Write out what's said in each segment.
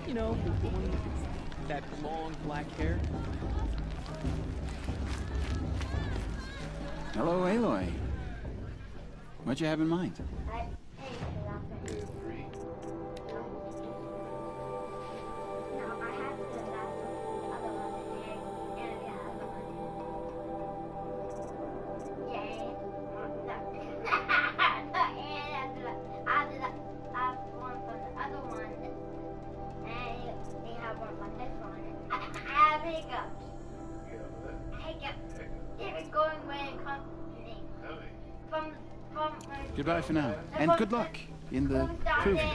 You know, the one with that long black hair. Hello, Aloy. What you have in mind? Goodbye for now, and good luck in the proving.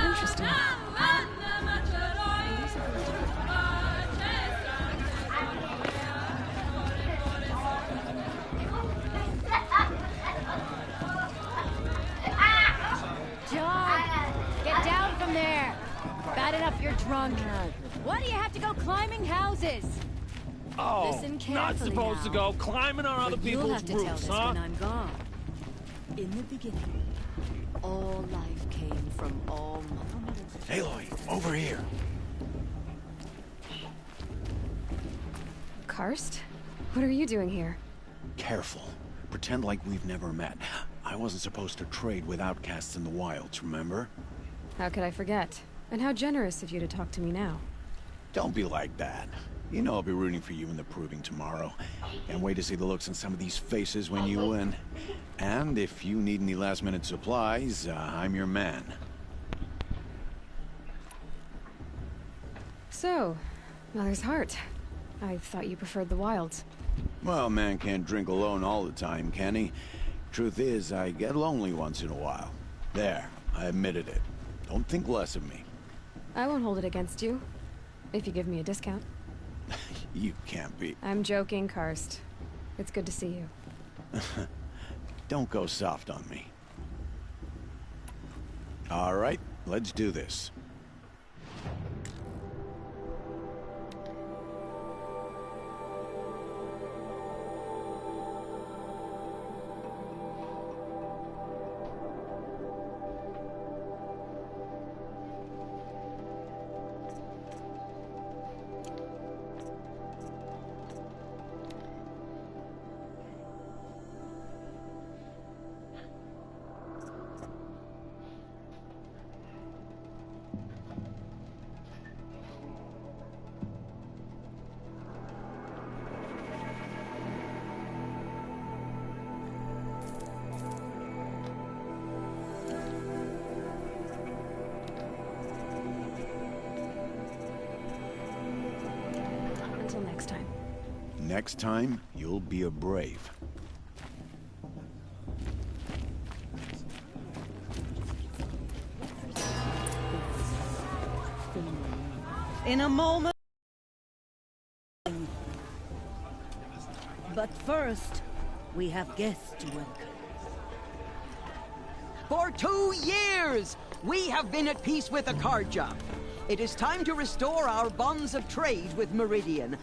Interesting. You're drunk. Why do you have to go climbing houses? Oh, Listen carefully not supposed now. to go climbing on other You'll people's have to tell roofs, this huh? when I'm gone. In the beginning, all life came from all Mother. Aloy, over here. Karst? What are you doing here? Careful. Pretend like we've never met. I wasn't supposed to trade with outcasts in the wilds, remember? How could I forget? And how generous of you to talk to me now. Don't be like that. You know I'll be rooting for you in the proving tomorrow. Can't wait to see the looks on some of these faces when you win. And if you need any last-minute supplies, I'm your man. So, Mother's Heart. I thought you preferred the wilds. Well, man can't drink alone all the time, can he? Truth is, I get lonely once in a while. There, I admitted it. Don't think less of me. I won't hold it against you, if you give me a discount. You can't be. I'm joking, Karst. It's good to see you. Don't go soft on me. All right, let's do this. Until next time. Next time, you'll be a brave. In a moment. But first, we have guests to welcome. For 2 years, we have been at peace with the Carja. It is time to restore our bonds of trade with Meridian.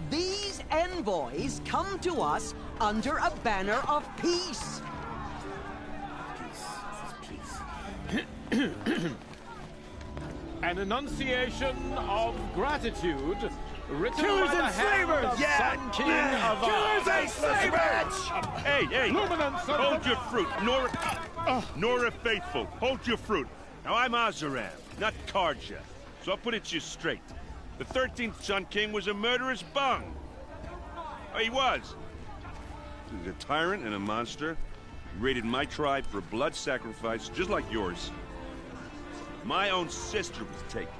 These envoys come to us under a banner of peace. An enunciation of gratitude written Killers by the and hand slavers! of Sun King of Killers and slavers! Hey, Luminance hold your fruit. Nora Faithful, hold your fruit. Now, I'm Azaram, not Karja, so I'll put it to you straight. The 13th Sun King was a murderous bung. Oh, he was. He was a tyrant and a monster. He raided my tribe for a blood sacrifice, just like yours. My own sister was taken.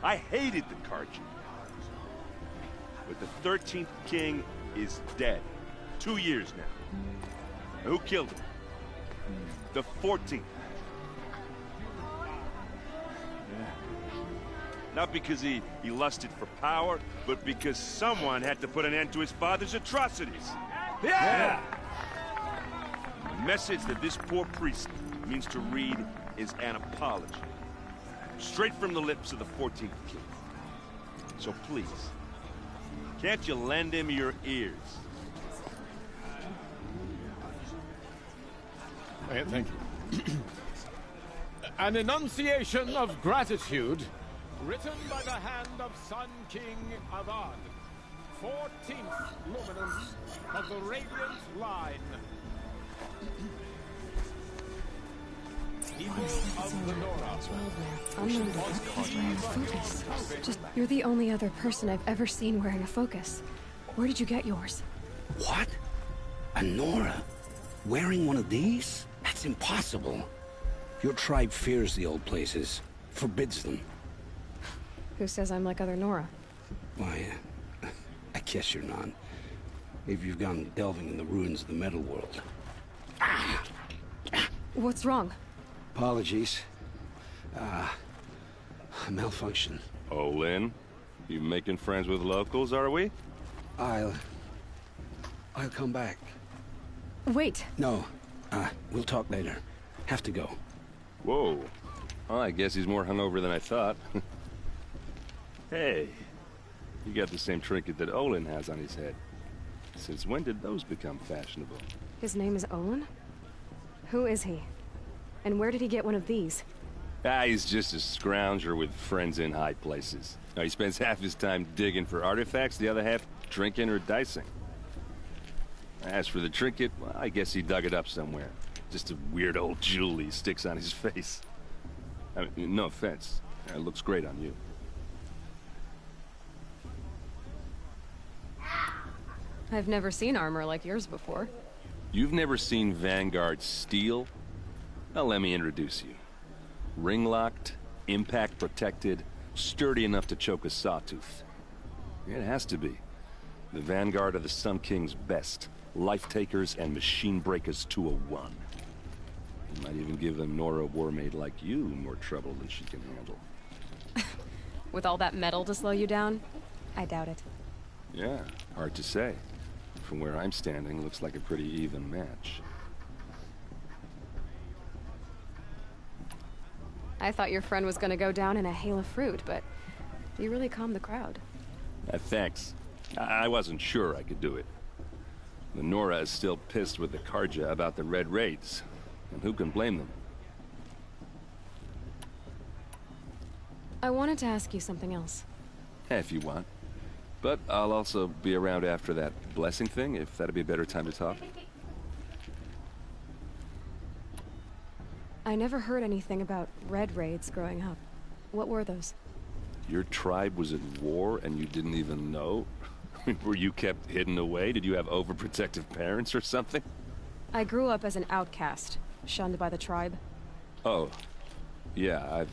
I hated the Karja. But the 13th King is dead. 2 years now. Who killed him? The 14th. Not because he lusted for power, but because someone had to put an end to his father's atrocities. Yeah! A message that this poor priest means to read is an apology. Straight from the lips of the 14th king. So please, can't you lend him your ears? Thank you. An enunciation of gratitude, written by the hand of Sun King Avad, 14th luminance of the Radiant Line. People of the Nora. Unknown to weapons wearing a focus. Just, you're the only other person I've ever seen wearing a focus. Where did you get yours? What? A Nora? Wearing one of these? That's impossible. Your tribe fears the old places, forbids them. Who says I'm like other Nora? Why, I guess you're not. If you've gone delving in the ruins of the metal world. What's wrong? Apologies. A malfunction. Oh, Lynn? You making friends with locals, are we? I'll come back. Wait. No. We'll talk later. Have to go. Whoa. Well, I guess he's more hungover than I thought. Hey, you got the same trinket that Olin has on his head. Since when did those become fashionable? His name is Olin? Who is he? And where did he get one of these? He's just a scrounger with friends in high places. He spends half his time digging for artifacts, the other half drinking or dicing. As for the trinket, well, I guess he dug it up somewhere. Just a weird old jewel he sticks on his face. I mean, no offense. It looks great on you. I've never seen armor like yours before. You've never seen Vanguard steel? Well, let me introduce you. Ring-locked, impact-protected, sturdy enough to choke a sawtooth. It has to be. The Vanguard of the Sun King's best. Life-takers and machine breakers to a one. You might even give a Nora warmaid like you more trouble than she can handle. With all that metal to slow you down? I doubt it. Yeah, hard to say. From where I'm standing, looks like a pretty even match. I thought your friend was gonna go down in a hail of fruit, but you really calmed the crowd. Thanks. I wasn't sure I could do it. The Nora is still pissed with the Karja about the Red Raids, and who can blame them? I wanted to ask you something else. If you want. But I'll also be around after that blessing thing, if that'd be a better time to talk. I never heard anything about Red Raids growing up. What were those? Your tribe was at war and you didn't even know? Were you kept hidden away? Did you have overprotective parents or something? I grew up as an outcast, shunned by the tribe. Oh, yeah, I've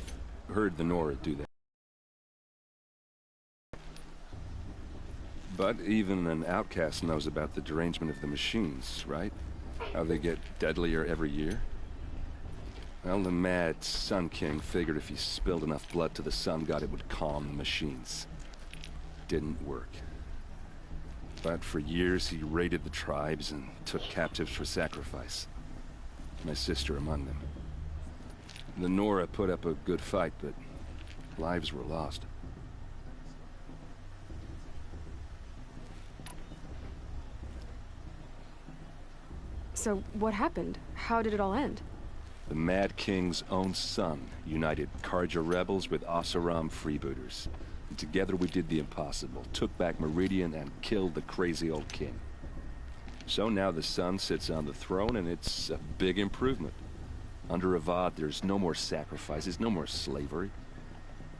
heard the Nora do that. But even an outcast knows about the derangement of the machines, right? How they get deadlier every year? Well, the mad Sun King figured if he spilled enough blood to the Sun God, it would calm the machines. Didn't work. But for years, he raided the tribes and took captives for sacrifice. My sister among them. The Nora put up a good fight, but lives were lost. So, what happened? How did it all end? The Mad King's own son united Karja rebels with Oseram freebooters. And together we did the impossible, took back Meridian and killed the crazy old king. So now the son sits on the throne and it's a big improvement. Under Avad, there's no more sacrifices, no more slavery.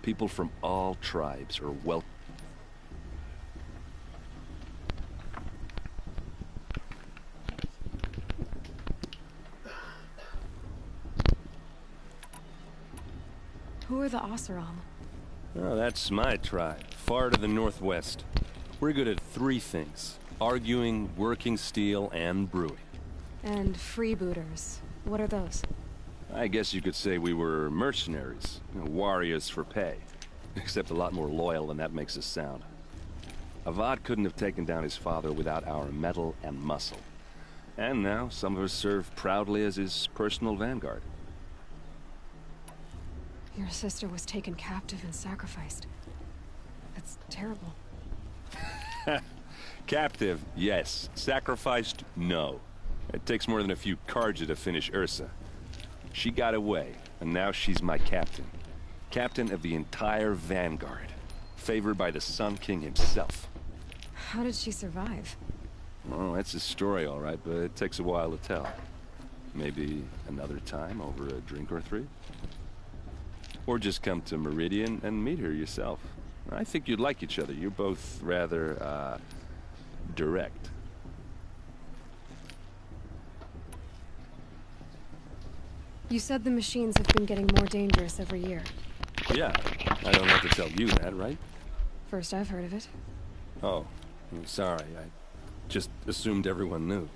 People from all tribes are welcome. Who are the Oseram? Oh, that's my tribe, far to the northwest. We're good at three things: arguing, working steel, and brewing. And freebooters. What are those? I guess you could say we were mercenaries, warriors for pay. Except a lot more loyal than that makes us sound. Avad couldn't have taken down his father without our metal and muscle. And now some of us serve proudly as his personal vanguard. Your sister was taken captive and sacrificed. That's terrible. Captive, yes. Sacrificed, no. It takes more than a few Carja to finish Ursa. She got away, and now she's my captain. Captain of the entire Vanguard. Favored by the Sun King himself. How did she survive? Oh, that's a story, all right, but it takes a while to tell. Maybe another time over a drink or three? Or just come to Meridian and meet her yourself. I think you'd like each other. You're both rather, direct. You said the machines have been getting more dangerous every year. Yeah, I don't have to tell you that, right? First I've heard of it. Oh, I'm sorry. I just assumed everyone knew.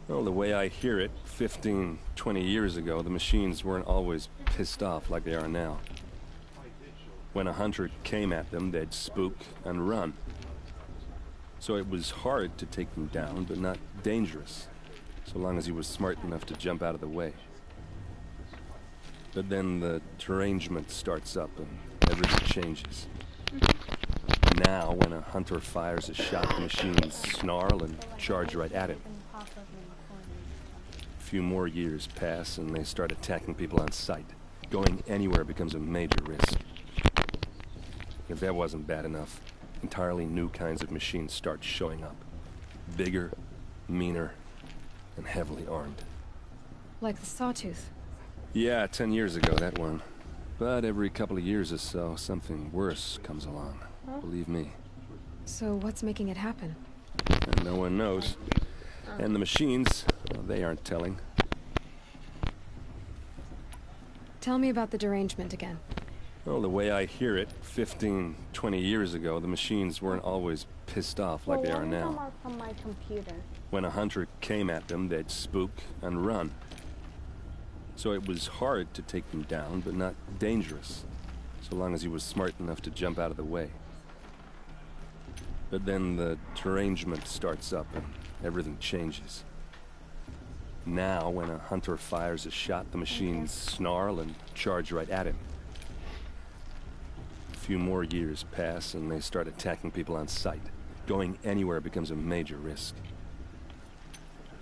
Well, the way I hear it, 15, 20 years ago, the machines weren't always pissed off like they are now. When a hunter came at them, they'd spook and run. So it was hard to take them down, but not dangerous, so long as he was smart enough to jump out of the way. But then the derangement starts up and everything changes. Now, when a hunter fires a shot, the machines snarl and charge right at him. A few more years pass and they start attacking people on sight. Going anywhere becomes a major risk. If that wasn't bad enough, entirely new kinds of machines start showing up. Bigger, meaner, and heavily armed. Like the Sawtooth. Yeah, 10 years ago, that one. But every couple of years or so, something worse comes along. Believe me. So what's making it happen? And no one knows. And the machines, well, they aren't telling. Tell me about the derangement again. Well, the way I hear it, 15, 20 years ago, the machines weren't always pissed off like they are now. From my computer. When a hunter came at them, they'd spook and run. So it was hard to take them down, but not dangerous, so long as he was smart enough to jump out of the way. But then the derangement starts up and everything changes. Now, when a hunter fires a shot, the machines snarl and charge right at him. A few more years pass and they start attacking people on sight. Going anywhere becomes a major risk.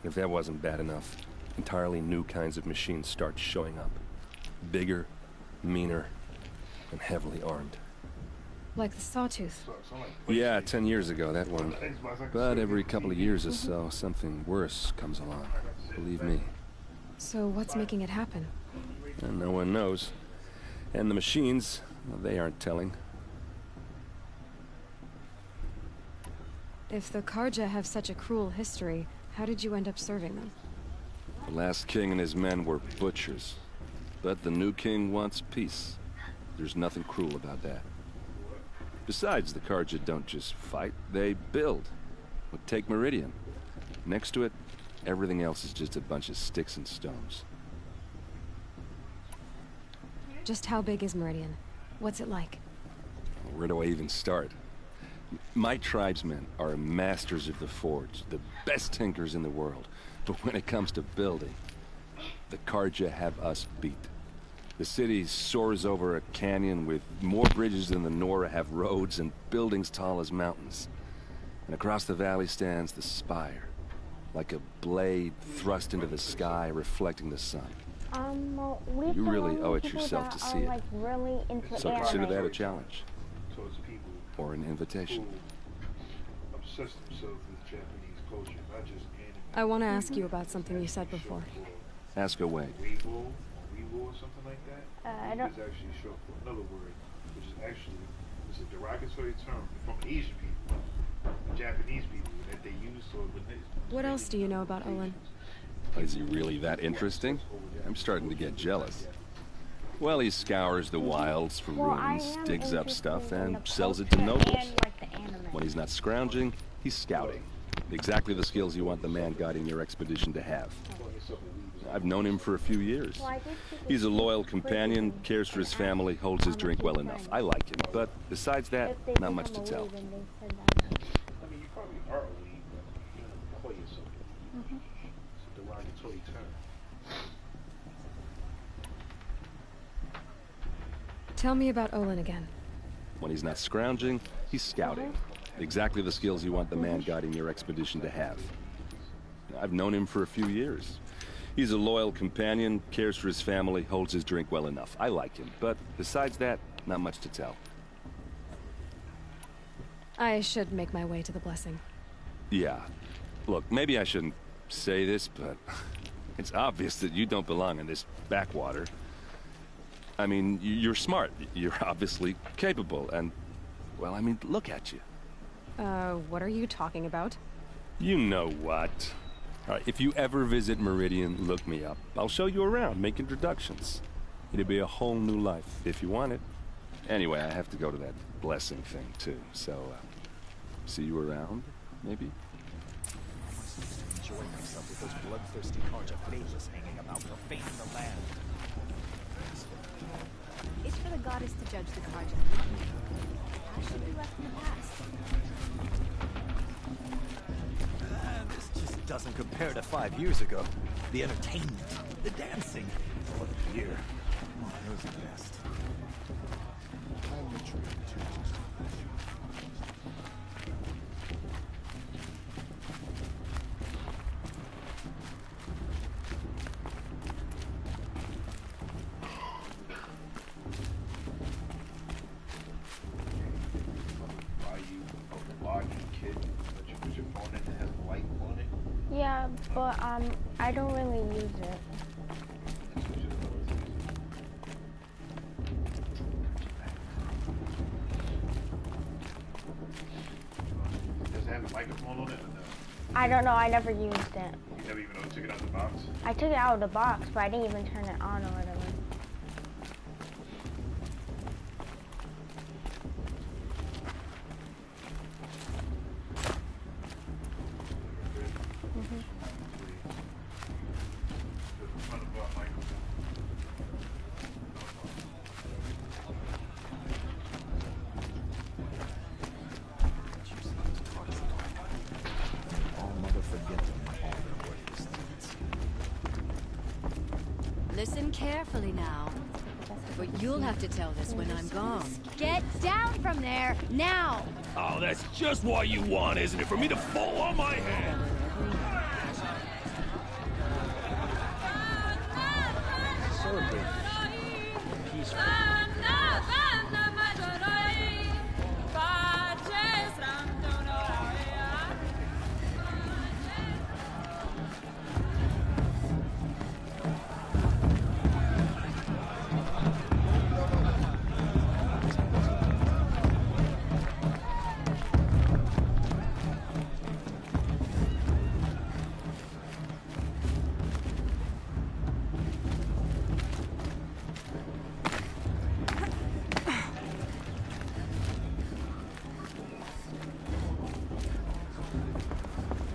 If that wasn't bad enough, entirely new kinds of machines start showing up. Bigger, meaner, and heavily armed. Like the Sawtooth. Yeah, 10 years ago, that one. But every couple of years or so, something worse comes along. Believe me. So what's making it happen? And no one knows. And the machines, well, they aren't telling. If the Carja have such a cruel history, how did you end up serving them? The last king and his men were butchers. But the new king wants peace. There's nothing cruel about that. Besides, the Carja don't just fight, they build. But take Meridian. Next to it, everything else is just a bunch of sticks and stones. Just how big is Meridian? What's it like? Where do I even start? My tribesmen are masters of the forge, the best tinkers in the world. But when it comes to building, the Carja have us beat. The city soars over a canyon with more bridges than the Nora have roads and buildings tall as mountains. And across the valley stands the spire, like a blade thrust into the sky reflecting the sun. You really owe it yourself to see it. Really So consider that a challenge. Or an invitation. I want to ask you about something you said before. Ask away. Or something like that. I don't. It's actually short for another word, which is actually it's a derogatory term from Asian people, Japanese people that they use to. What else do you know about Olin? Is he really that interesting? I'm starting to get jealous. Well, he scours the wilds for ruins, digs up stuff, and sells it to nobles. When he's not scrounging, he's scouting. Exactly the skills you want the man guiding your expedition to have. I've known him for a few years. He's a loyal companion, cares for his family, holds his drink well enough. I like him, but besides that, not much to tell. I mean, you probably are a weed, but you don't call yourself a weed. It's a derogatory term. Tell me about Olin again. When he's not scrounging, he's scouting. Exactly the skills you want the man guiding your expedition to have. I've known him for a few years. He's a loyal companion, cares for his family, holds his drink well enough. I like him, but besides that, not much to tell. I should make my way to the blessing. Yeah. Look, maybe I shouldn't say this, but it's obvious that you don't belong in this backwater. I mean, you're smart. You're obviously capable, and, well, I mean, look at you. What are you talking about? You know what. All right, if you ever visit Meridian, look me up. I'll show you around, make introductions. It'll be a whole new life, if you want it. Anyway, I have to go to that blessing thing, too, so, see you around, maybe? Enjoying myself with those bloodthirsty Karja faithless hanging about, profaning the land. It's for the goddess to judge the Karja, not me. I should be left in the past. This just doesn't compare to 5 years ago. The entertainment, the dancing, or the beer. Oh, it was the best. Yeah, but I don't really use it. Does it have a microphone on it? Or no? I don't know, I never used it. You never even took it out of the box? I took it out of the box, but I didn't even turn it on or whatever. Listen carefully now. But you'll have to tell this when I'm gone. Get down from there, now! Oh, that's just what you want, isn't it? For me to fall on my hand. Celebrate peaceful.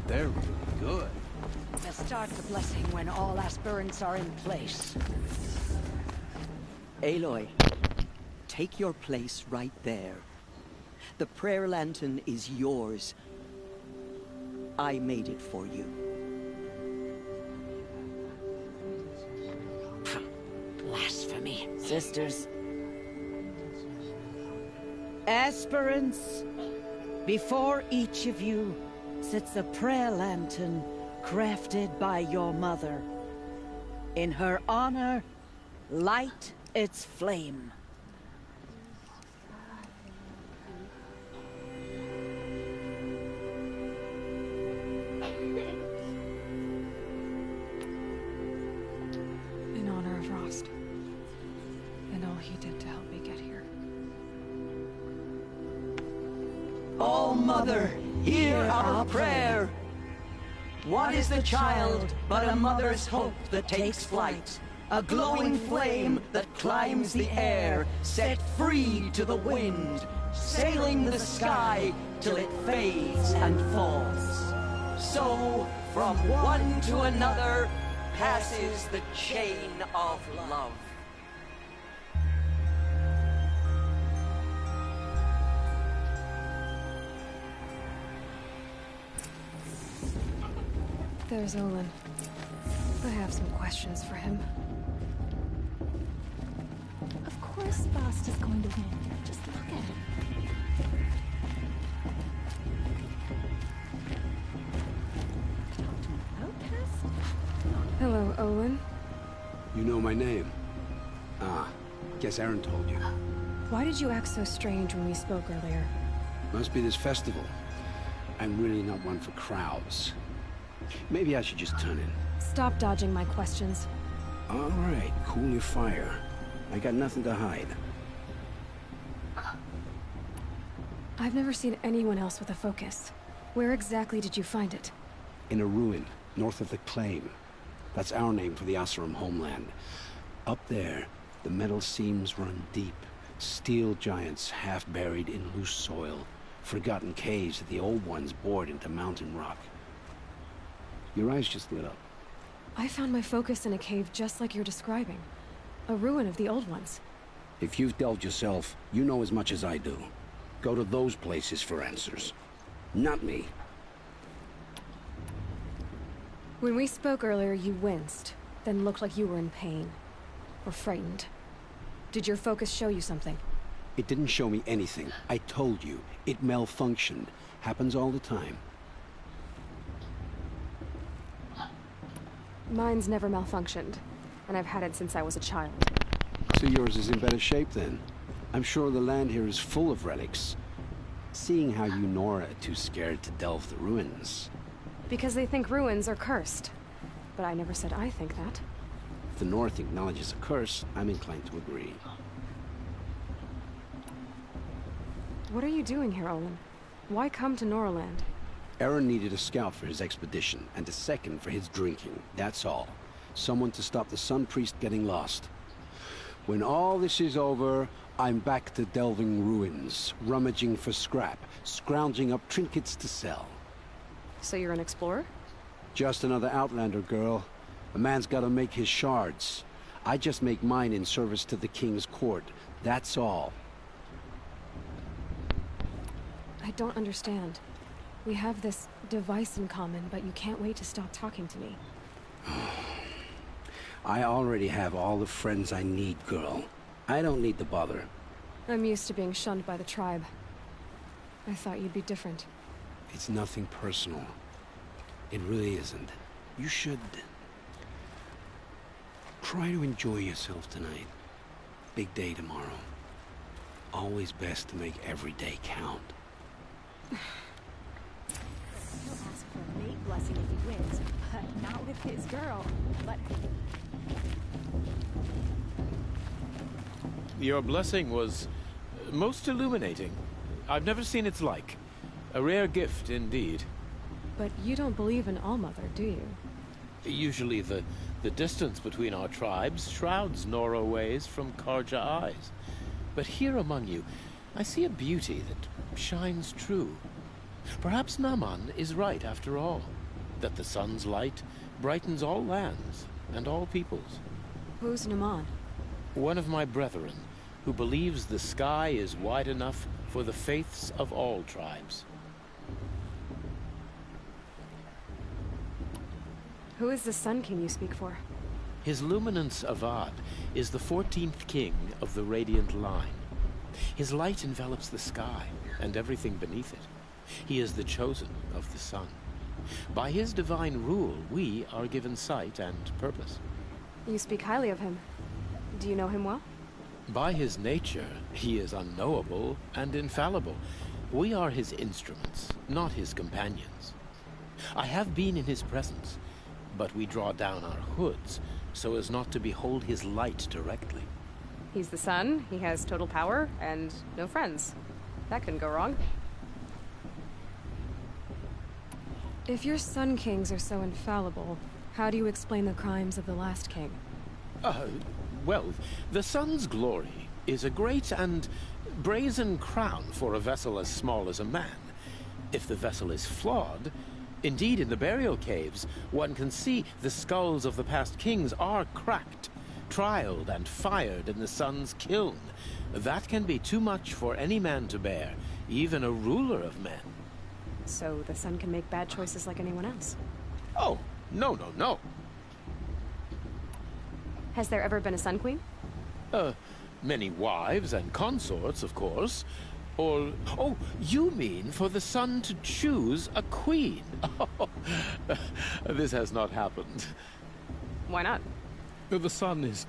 They're really good. We'll start the blessing when all aspirants are in place. Aloy, take your place right there. The prayer lantern is yours. I made it for you. Blasphemy. Sisters. Aspirants, before each of you sits a prayer lantern crafted by your mother. In her honor, light its flame. In honor of Rost. And all he did to help me get here. Oh, Mother, hear our prayer. What is the child but a mother's hope that takes flight? A glowing flame that climbs the air, set free to the wind, sailing the sky till it fades and falls. So, from one to another, passes the chain of love. There's Olin. I have some questions for him. Of course course Bast is going to win. Just look at him. Talk to an outcast? Hello, Olin. You know my name? Ah, guess Aaron told you. Why did you act so strange when we spoke earlier? Must be this festival. I'm really not one for crowds. Maybe I should just turn in. Stop dodging my questions. All right, cool your fire. I got nothing to hide. I've never seen anyone else with a focus. Where exactly did you find it? In a ruin, north of the Claim. That's our name for the Asuram homeland. Up there, the metal seams run deep. Steel giants half buried in loose soil. Forgotten caves that the old ones bored into mountain rock. Your eyes just lit up. I found my focus in a cave just like you're describing. A ruin of the old ones. If you've delved yourself, you know as much as I do. Go to those places for answers. Not me. When we spoke earlier, you winced, then looked like you were in pain. Or frightened. Did your focus show you something? It didn't show me anything. I told you. It malfunctioned. Happens all the time. Mine's never malfunctioned, and I've had it since I was a child. So yours is in better shape then. I'm sure the land here is full of relics. Seeing how you Nora are too scared to delve the ruins. Because they think ruins are cursed. But I never said I think that. If the North acknowledges a curse, I'm inclined to agree. What are you doing here, Olin? Why come to Noraland? Aaron needed a scout for his expedition, and a second for his drinking. That's all. Someone to stop the Sun Priest getting lost. When all this is over, I'm back to delving ruins, rummaging for scrap, scrounging up trinkets to sell. So you're an explorer? Just another Outlander, girl. A man's gotta make his shards. I just make mine in service to the King's court. That's all. I don't understand. We have this device in common, but you can't wait to stop talking to me. I already have all the friends I need, girl. I don't need the bother. I'm used to being shunned by the tribe. I thought you'd be different. It's nothing personal. It really isn't. You should... try to enjoy yourself tonight. Big day tomorrow. Always best to make every day count. He'll ask for a mate blessing if he wins, but not with his girl. But Your blessing was most illuminating. I've never seen its like. A rare gift indeed. But you don't believe in Allmother, do you? Usually the distance between our tribes shrouds Nora ways from Karja eyes. But here among you, I see a beauty that shines true. Perhaps Naman is right after all, that the sun's light brightens all lands and all peoples. Who's Naman? One of my brethren, who believes the sky is wide enough for the faiths of all tribes. Who is the Sun King you speak for? His Luminance Avad is the 14th king of the Radiant Line. His light envelops the sky and everything beneath it. He is the chosen of the sun. By his divine rule, we are given sight and purpose. You speak highly of him. Do you know him well? By his nature, he is unknowable and infallible. We are his instruments, not his companions. I have been in his presence, but we draw down our hoods so as not to behold his light directly. He's the sun, he has total power, and no friends. That couldn't go wrong. If your Sun Kings are so infallible, how do you explain the crimes of the last king? Well, the sun's glory is a great and brazen crown for a vessel as small as a man. If the vessel is flawed, indeed in the burial caves, one can see the skulls of the past kings are cracked, trialed and fired in the sun's kiln. That can be too much for any man to bear, even a ruler of men. So the sun can make bad choices like anyone else? Oh, no. Many wives and consorts, of course. Or, oh, you mean for the sun to choose a queen? This has not happened. Why not? The sun is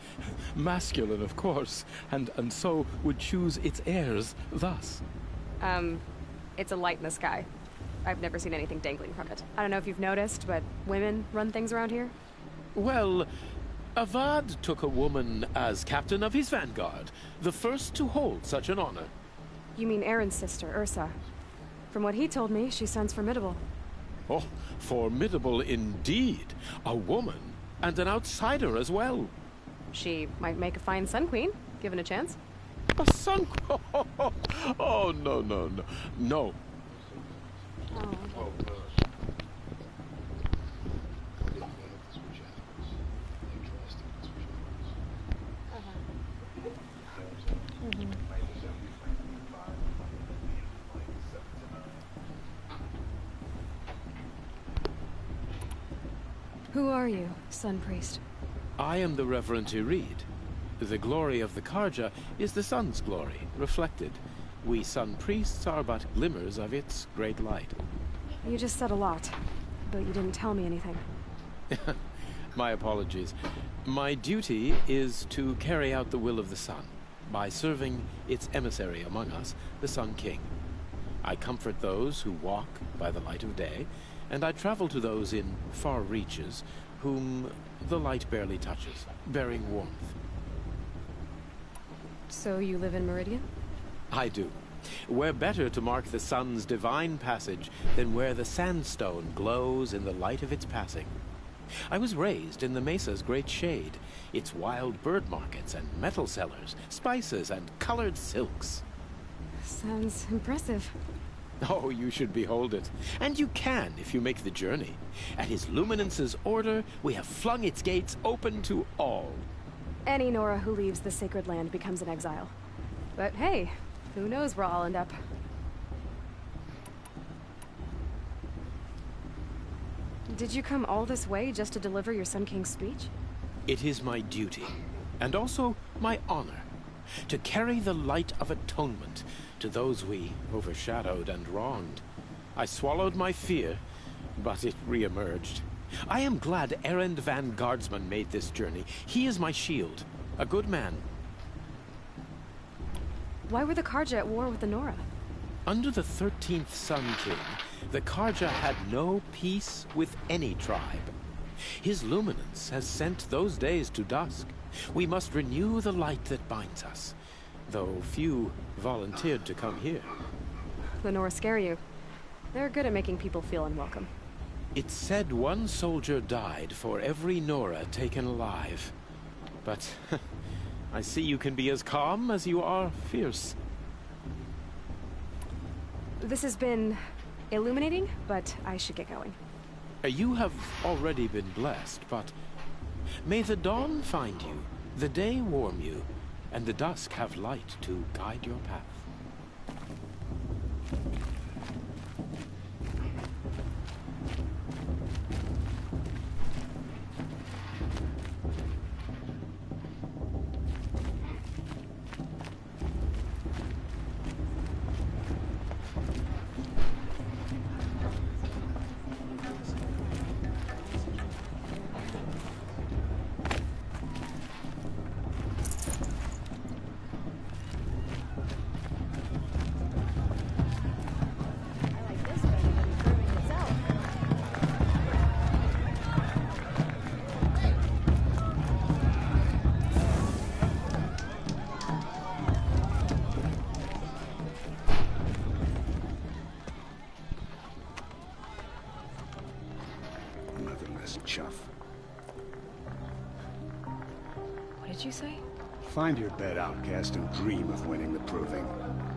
masculine, of course, and so would choose its heirs thus. It's a light in the sky. I've never seen anything dangling from it. I don't know if you've noticed, but women run things around here. Well, Avad took a woman as captain of his vanguard, the first to hold such an honor. You mean Aaron's sister, Ursa. From what he told me, she sounds formidable. Oh, formidable indeed. A woman, and an outsider as well. She might make a fine Sun Queen, given a chance. A Sun Queen? Oh, no, no, no. No. Oh. Who are you, Sun Priest? I am the Reverend Irid. The glory of the Karja is the sun's glory, reflected. We Sun Priests are but glimmers of its great light. You just said a lot, but you didn't tell me anything. My apologies. My duty is to carry out the will of the sun, by serving its emissary among us, the Sun King. I comfort those who walk by the light of day, and I travel to those in far reaches whom the light barely touches, bearing warmth. So you live in Meridian? I do. Where better to mark the sun's divine passage than where the sandstone glows in the light of its passing. I was raised in the mesa's great shade, its wild bird markets and metal cellars, spices and colored silks. Sounds impressive. Oh, you should behold it. And you can if you make the journey. At His Luminance's order, we have flung its gates open to all. Any Nora who leaves the sacred land becomes an exile. But hey, who knows where I'll end up. Did you come all this way just to deliver your Sun King's speech? It is my duty, and also my honor, to carry the light of atonement to those we overshadowed and wronged. I swallowed my fear, but it re-emerged. I am glad Erend van Guardsman made this journey. He is my shield, a good man. Why were the Karja at war with the Nora? Under the 13th Sun King, the Karja had no peace with any tribe. His luminance has sent those days to dusk. We must renew the light that binds us, though few volunteered to come here. The Nora scare you. They're good at making people feel unwelcome. It's said one soldier died for every Nora taken alive. But I see you can be as calm as you are fierce. This has been illuminating, but I should get going. You have already been blessed, but may the dawn find you, the day warm you, and the dusk have light to guide your path. Chuff. What did you say? Find your bed, outcast, and dream of winning the proving.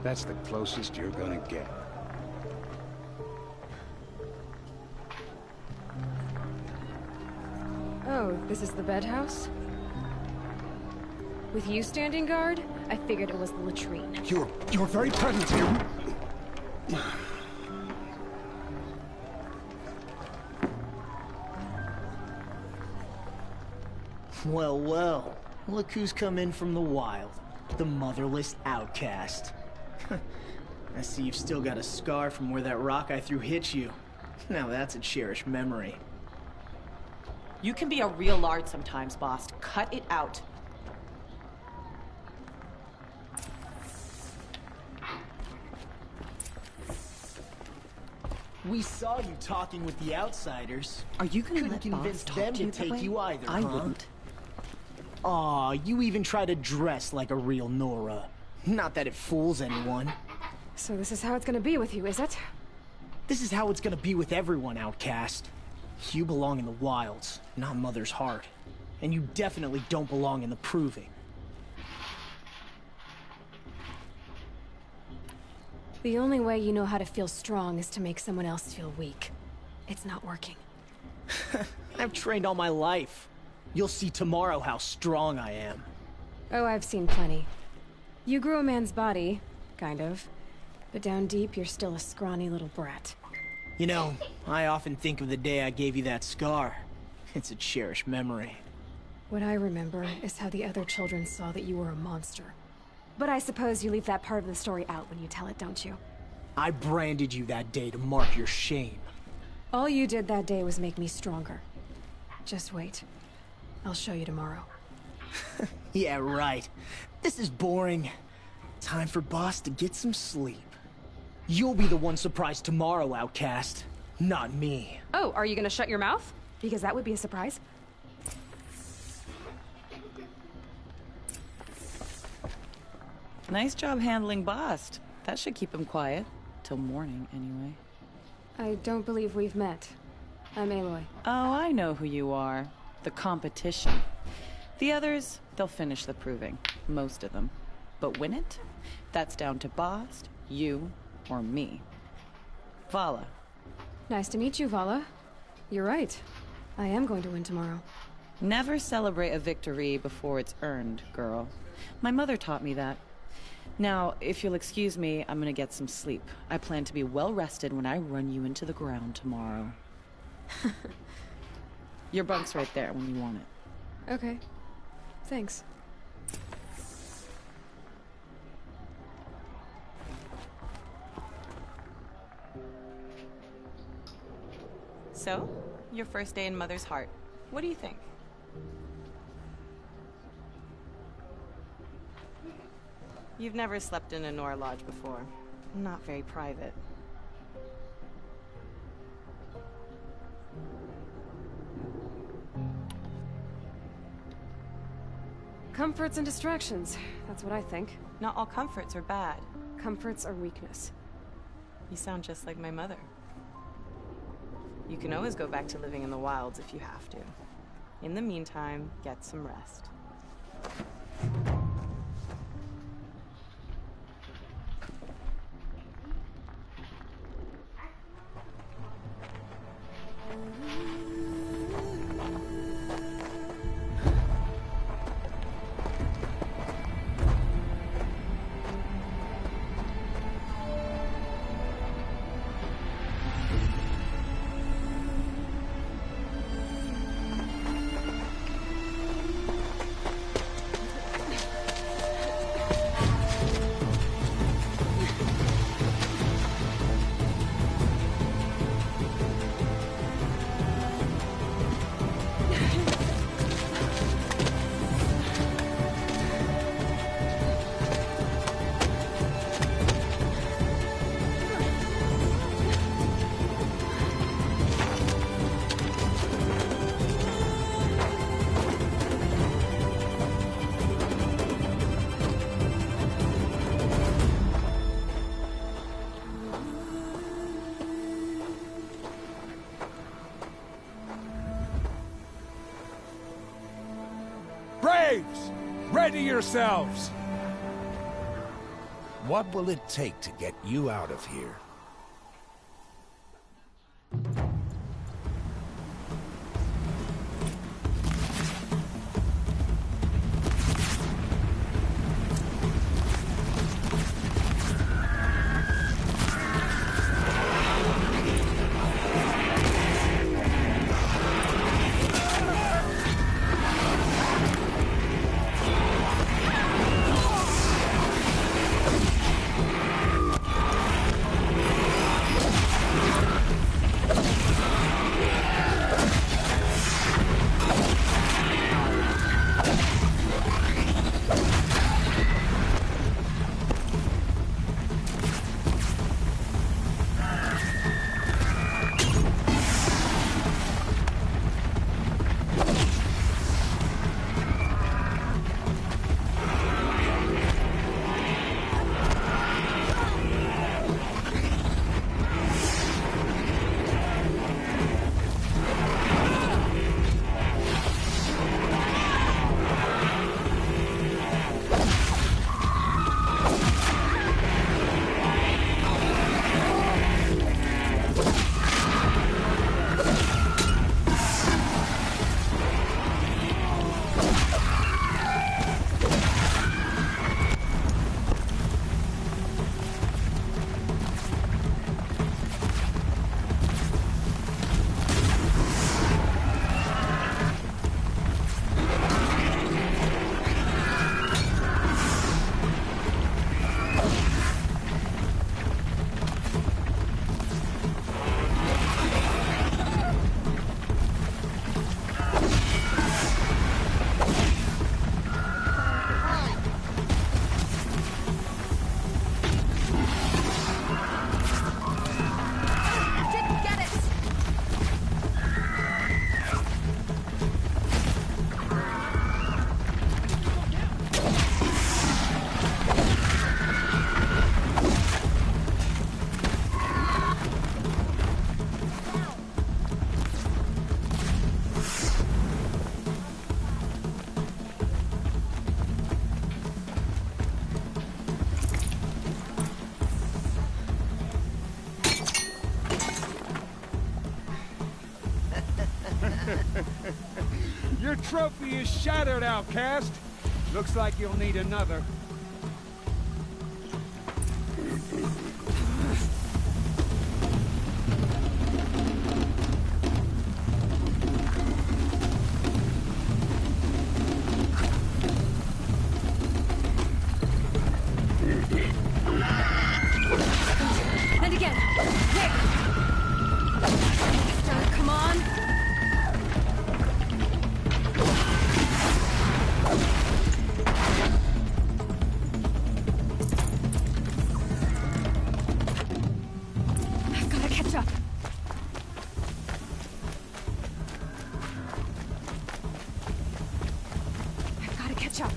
That's the closest you're gonna get. Oh, this is the bed house? With you standing guard, I figured it was the latrine. Your very presence here. Well, well. Look who's come in from the wild. The motherless outcast. I see you've still got a scar from where that rock I threw hit you. Now that's a cherished memory. You can be a real lard sometimes, boss. Cut it out. We saw you talking with the outsiders. Are you gonna Couldn't let convince boss them talk to to you that take way? you either, I huh? wouldn't. Aw, you even try to dress like a real Nora. Not that it fools anyone. So this is how it's gonna be with you, is it? This is how it's gonna be with everyone, outcast. You belong in the wilds, not Mother's heart. And you definitely don't belong in the proving. The only way you know how to feel strong is to make someone else feel weak. It's not working. I've trained all my life. You'll see tomorrow how strong I am. Oh, I've seen plenty. You grew a man's body, kind of. But down deep, you're still a scrawny little brat. You know, I often think of the day I gave you that scar. It's a cherished memory. What I remember is how the other children saw that you were a monster. But I suppose you leave that part of the story out when you tell it, don't you? I branded you that day to mark your shame. All you did that day was make me stronger. Just wait. I'll show you tomorrow. Yeah, right. This is boring. Time for Boss to get some sleep. You'll be the one surprised tomorrow, outcast. Not me. Oh, are you gonna shut your mouth? Because that would be a surprise. Nice job handling Bast. That should keep him quiet. Till morning, anyway. I don't believe we've met. I'm Aloy. Oh, I know who you are. The competition. The others, they'll finish the proving. Most of them. But win it? That's down to Bast, you, or me. Vala. Nice to meet you, Vala. You're right. I am going to win tomorrow. Never celebrate a victory before it's earned, girl. My mother taught me that. Now, if you'll excuse me, I'm gonna get some sleep. I plan to be well rested when I run you into the ground tomorrow. Your bunk's right there when you want it. Okay. Thanks. So, your first day in Mother's heart. What do you think? You've never slept in a Nora lodge before. Not very private. Comforts and distractions. That's what I think. Not all comforts are bad. Comforts are weakness. You sound just like my mother. You can always go back to living in the wilds if you have to. In the meantime, get some rest. Braves! Ready yourselves! What will it take to get you out of here? trophy is shattered, outcast. Looks like you'll need another. And again. There. Faster, come on. I've got to catch up. I've got to catch up.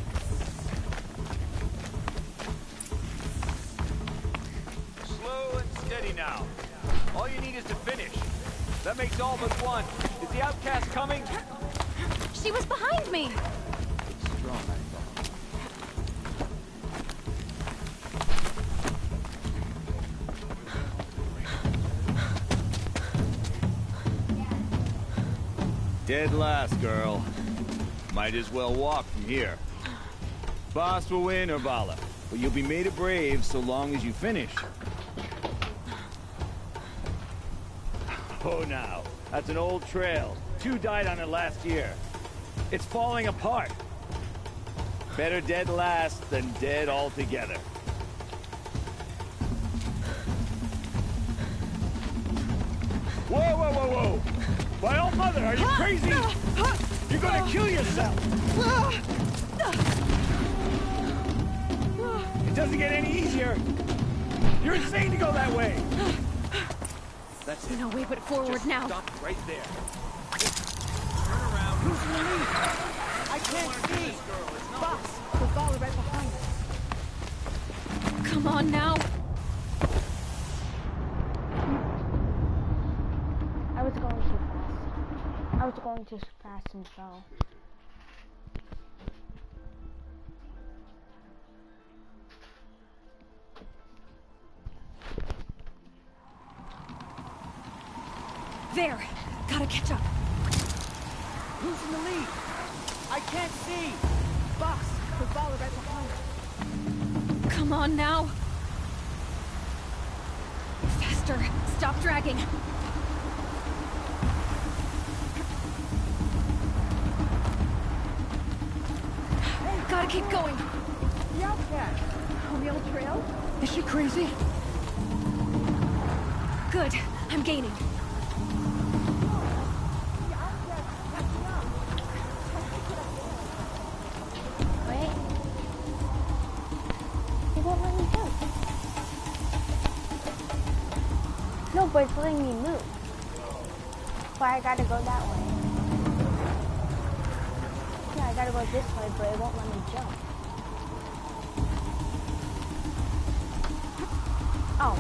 Slow and steady now. All you need is to finish. That makes all but one. Is the outcast coming? She was behind me! Strong, I thought. Dead last, girl. Might as well walk from here. Boss will win or Vala, but you'll be made a brave so long as you finish. Oh, now. That's an old trail. 2 died on it last year. It's falling apart. Better dead last than dead altogether. Whoa, whoa, whoa, whoa! My old mother, are you crazy? You're gonna kill yourself! It doesn't get any easier! You're insane to go that way! That's it. No way but forward Just now. Stop right there. Turn around. Who's Lili? I can't see! Boss, the Vala right behind us. Come on now. I was going too fast. I was going too fast and fell. There. Gotta catch up. Who's in the lead? I can't see! Boss, the Vala right behind us. Come on now. Faster. Stop dragging. Gotta keep going. The outcast! On the old trail? Is she crazy? Good. I'm gaining. Wait. It won't let me jump. No, but it's letting me move. But I gotta go that way. Yeah, I gotta go this way, but it won't let me jump. Oh.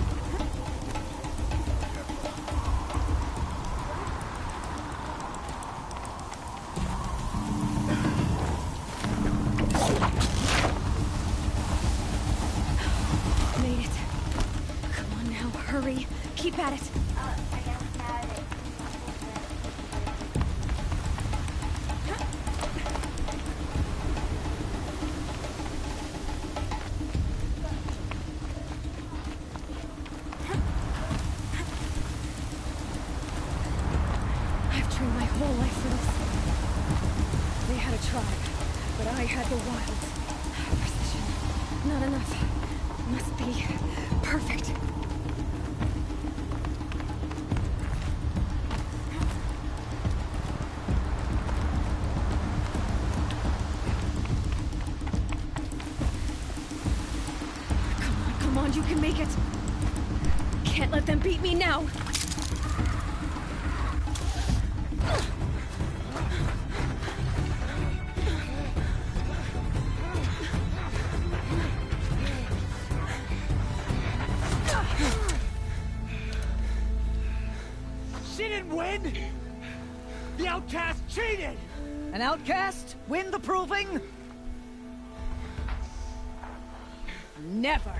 Made it. Come on now, hurry. Keep at it. I've trained my whole life for this. They had a tribe, but I had the wilds. Precision. Not enough. Must be perfect. Come on, you can make it. Can't let them beat me now. She didn't win! The outcast cheated! An outcast win the proving? Never!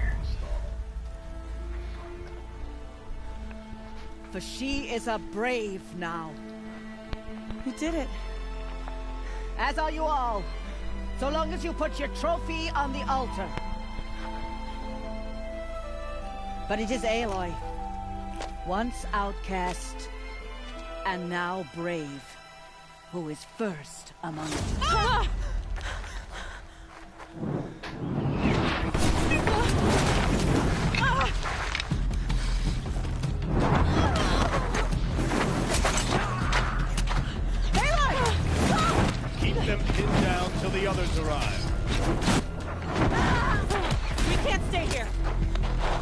For she is a brave now. You did it. As are you all. So long as you put your trophy on the altar. But it is Aloy. Once outcast, and now brave, who is first among us. Ah! Keep them pinned down till the others arrive. We can't stay here.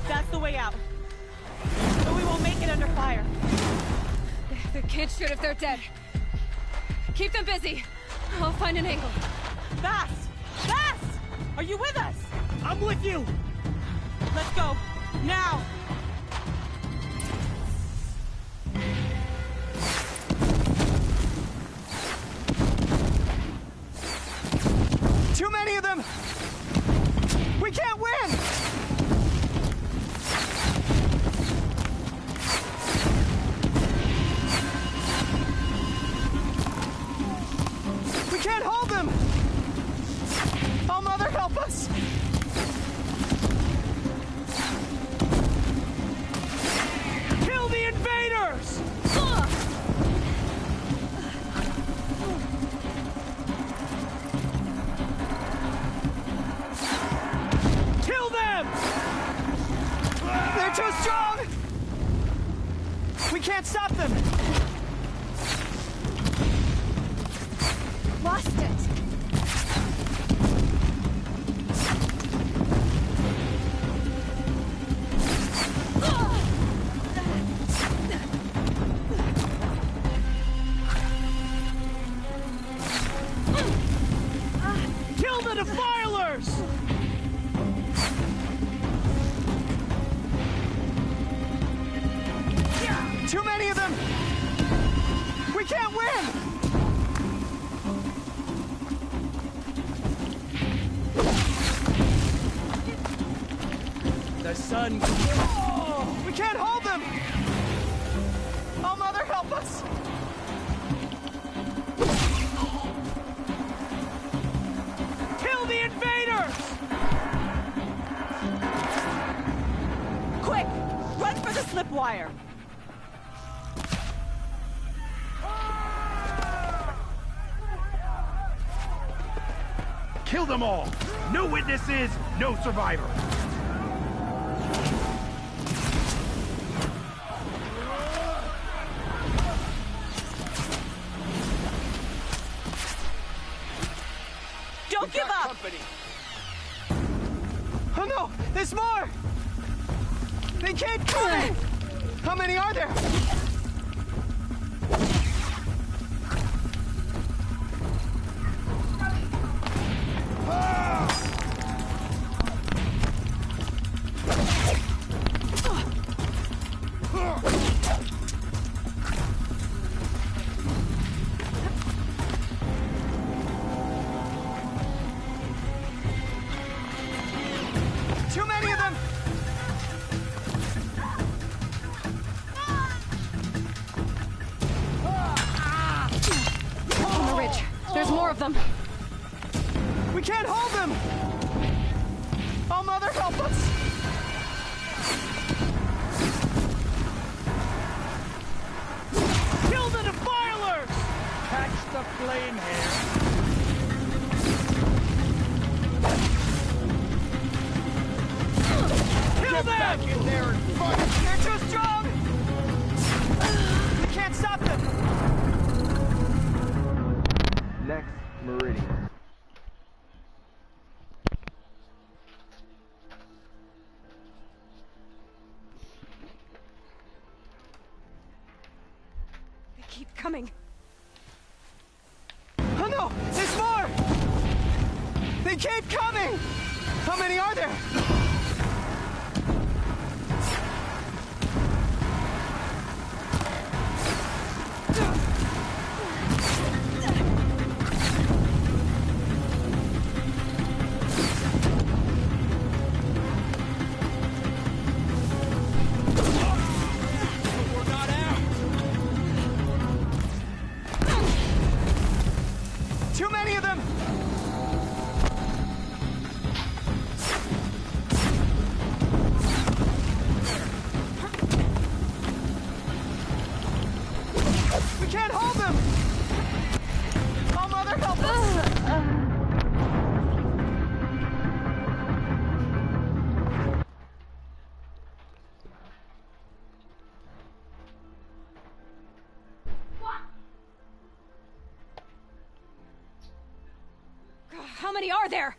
That's the way out. But we won't make it under fire. They can't shoot if they're dead. Keep them busy. I'll find an angle. Fast! Fast! Are you with us? I'm with you! Let's go. Now! Too many of them! We can't win! We can't hold them! Oh, Mother, help us! Kill the invaders! Kill them! They're too strong! We can't stop them! Lost it. Kill the defilers! Too many of them! We can't win! The sun... Oh, we can't hold them! Oh, Mother, help us! Kill the invaders! Quick! Run for the slip wire! Kill them all! No witnesses, no survivors! Don't give up! Oh no! There's more! They keep coming! How many are there? Too many of them! Up on the ridge. There's more of them. We can't hold them! Oh, Mother, help us! Kill the defilers! Catch the flame here! Kill them! Back in there and fight! They're too strong! We can't stop them! Next meridian. They keep coming. Oh no! There's more! They keep coming! How many are there? We're not out! Too many many are there?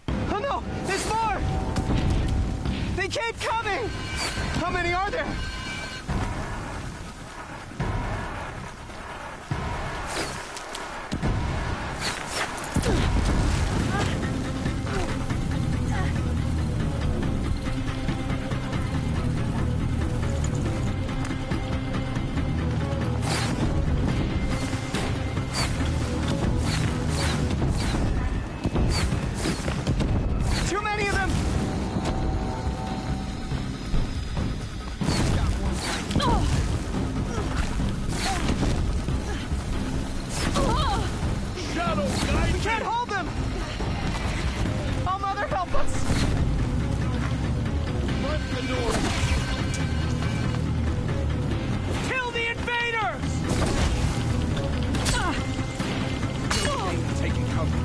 Oh no! There's more! They keep coming! How many are there? Too many of them! Shadow, guide We can't hold them! Oh, Mother, help us! the door. Kill the invaders! Taking cover.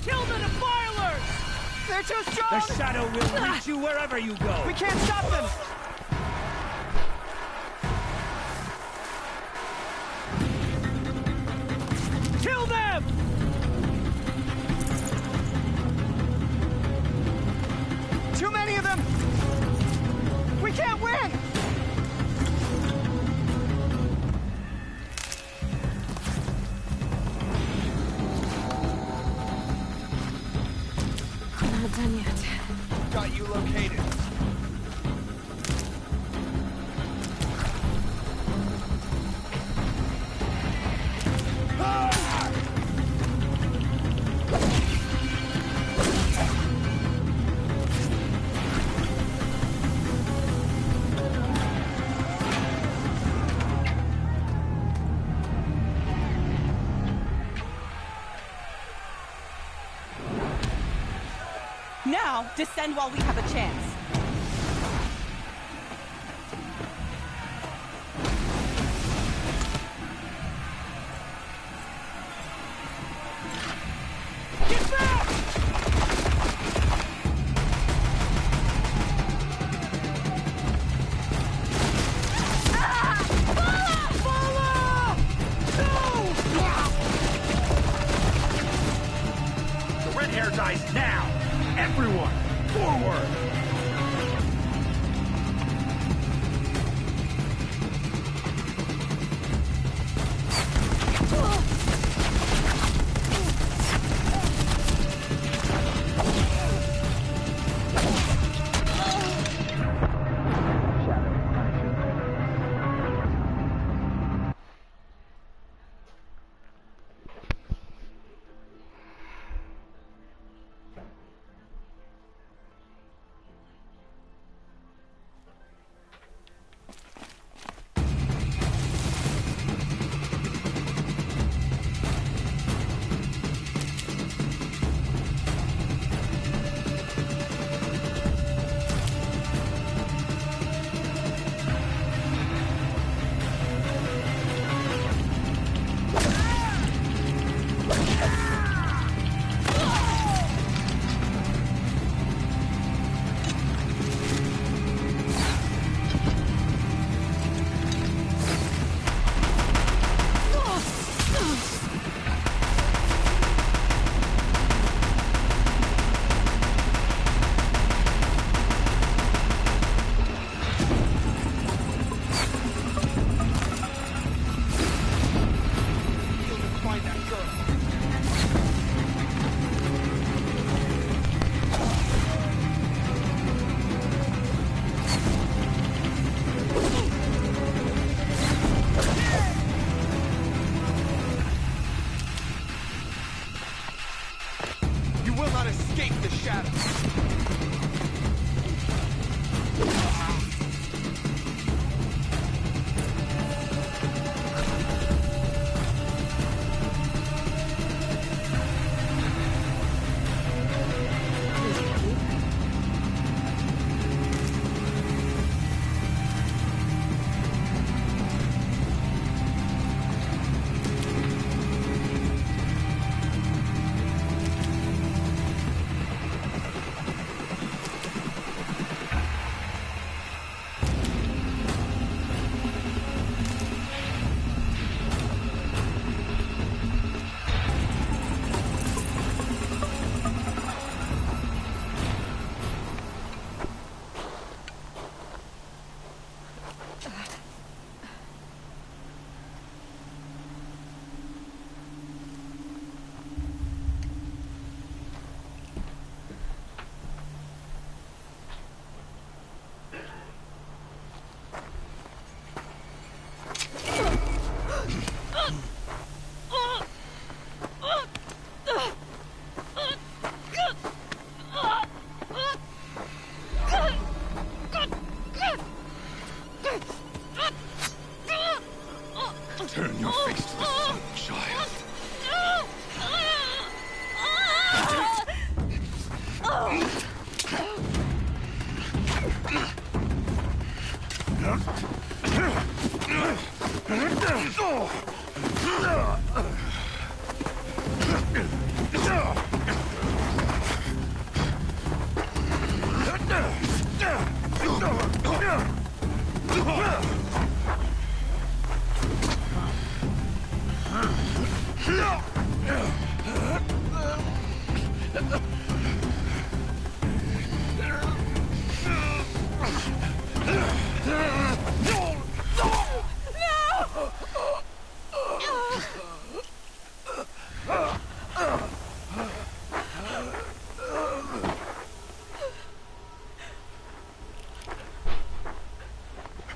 Kill the defilers! They're too strong! The shadow will reach you wherever you go. We can't stop them! Kill them! Too many of them! We can't win! I'm not done yet. Got you located. Now, descend while we have a chance. Get back! The red hair dies now. Everyone, forward!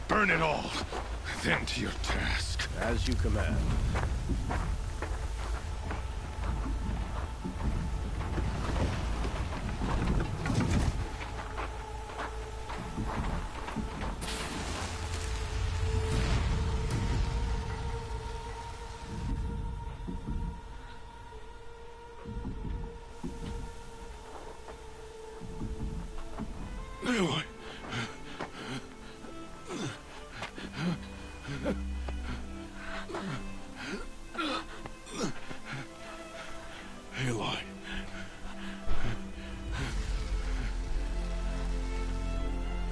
Burn it all, then to your task. As you command. Aloy. Aloy.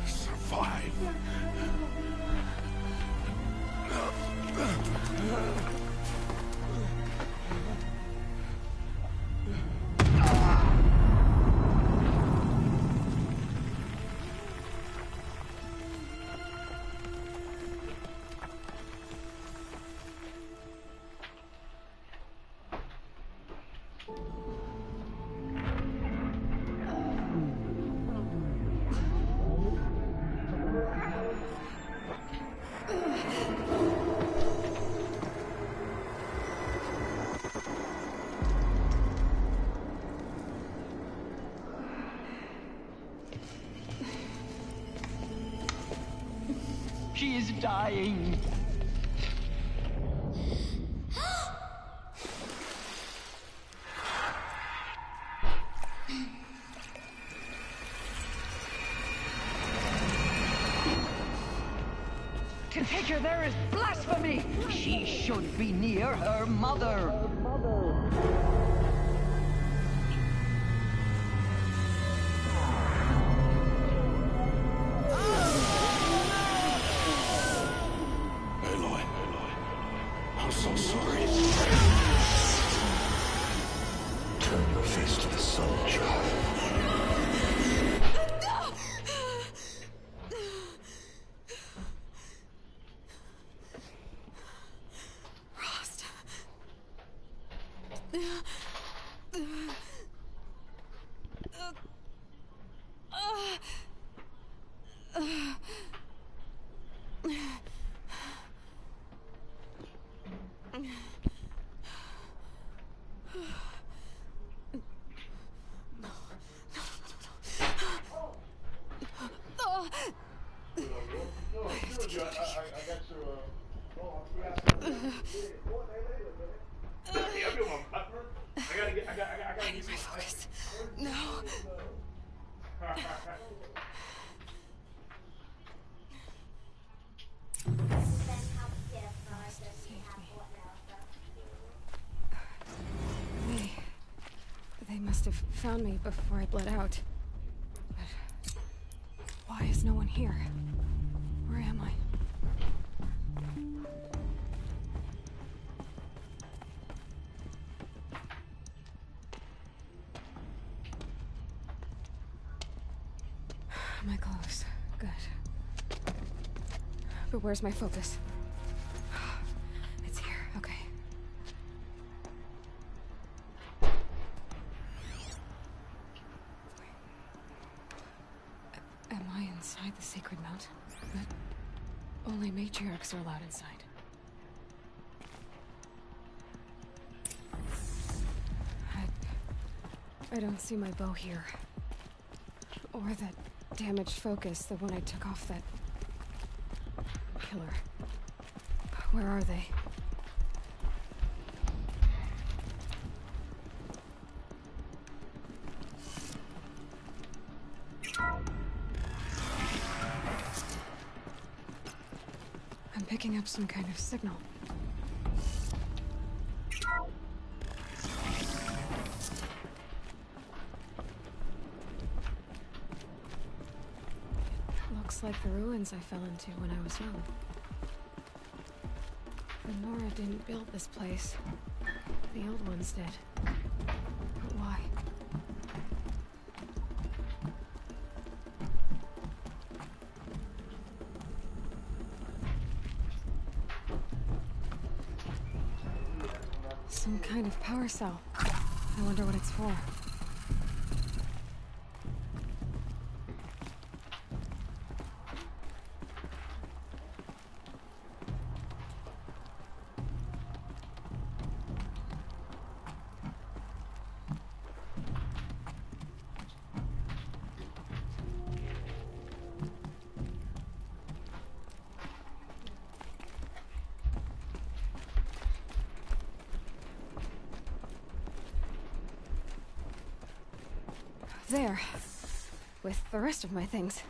Survive. She is dying. To take her there is blasphemy. She should be near her mother. Aloy. I'm so sorry. Turn your face to the sun, child. I need my focus. No. They must have found me before I bled out. But why is no one here? Where am I? My clothes. Good. But where's my focus? It's here. Okay. Am I inside the sacred mount? But only matriarchs are allowed inside. I don't see my bow here. Or that damaged focus, the one I took off that pillar. Where are they? I'm picking up some kind of signal. Looks like the ruins I fell into when I was young. Nora didn't build this place. The old ones did. But why? Some kind of power cell. I wonder what it's for. There. With the rest of my things.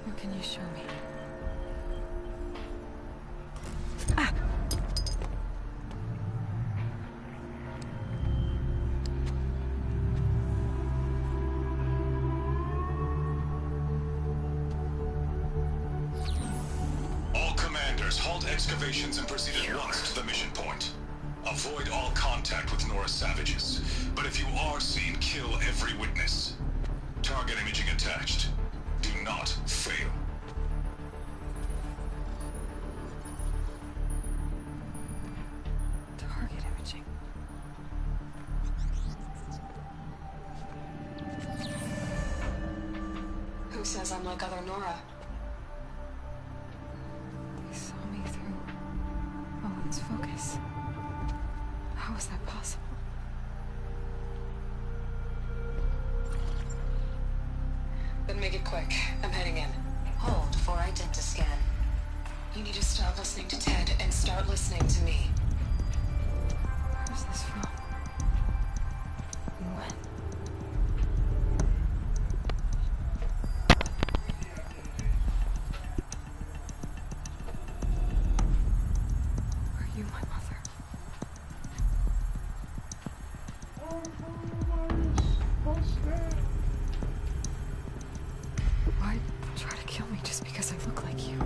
What can you show me? All commanders, halt excavations and proceed at once to the mission point. Avoid all contact with Nora savages. But if you are seen, kill every witness. Target imaging attached. Do not fail. Target imaging. Who says I'm like other Nora? He saw me through Owen's focus. How is that possible? Then make it quick. I'm heading in. Hold for identiscan. You need to stop listening to Ted and start listening to me. Where's this from? And when? Are you my mother? Why try to kill me just because I look like you?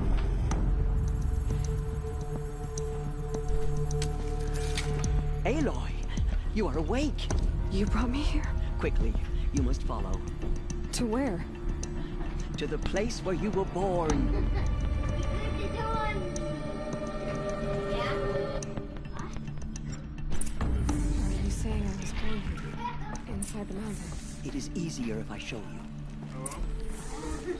Aloy, you are awake. You brought me here? Quickly, you must follow. To where? To the place where you were born. Are you saying I was born here? Inside the mountain? It is easier if I show you. We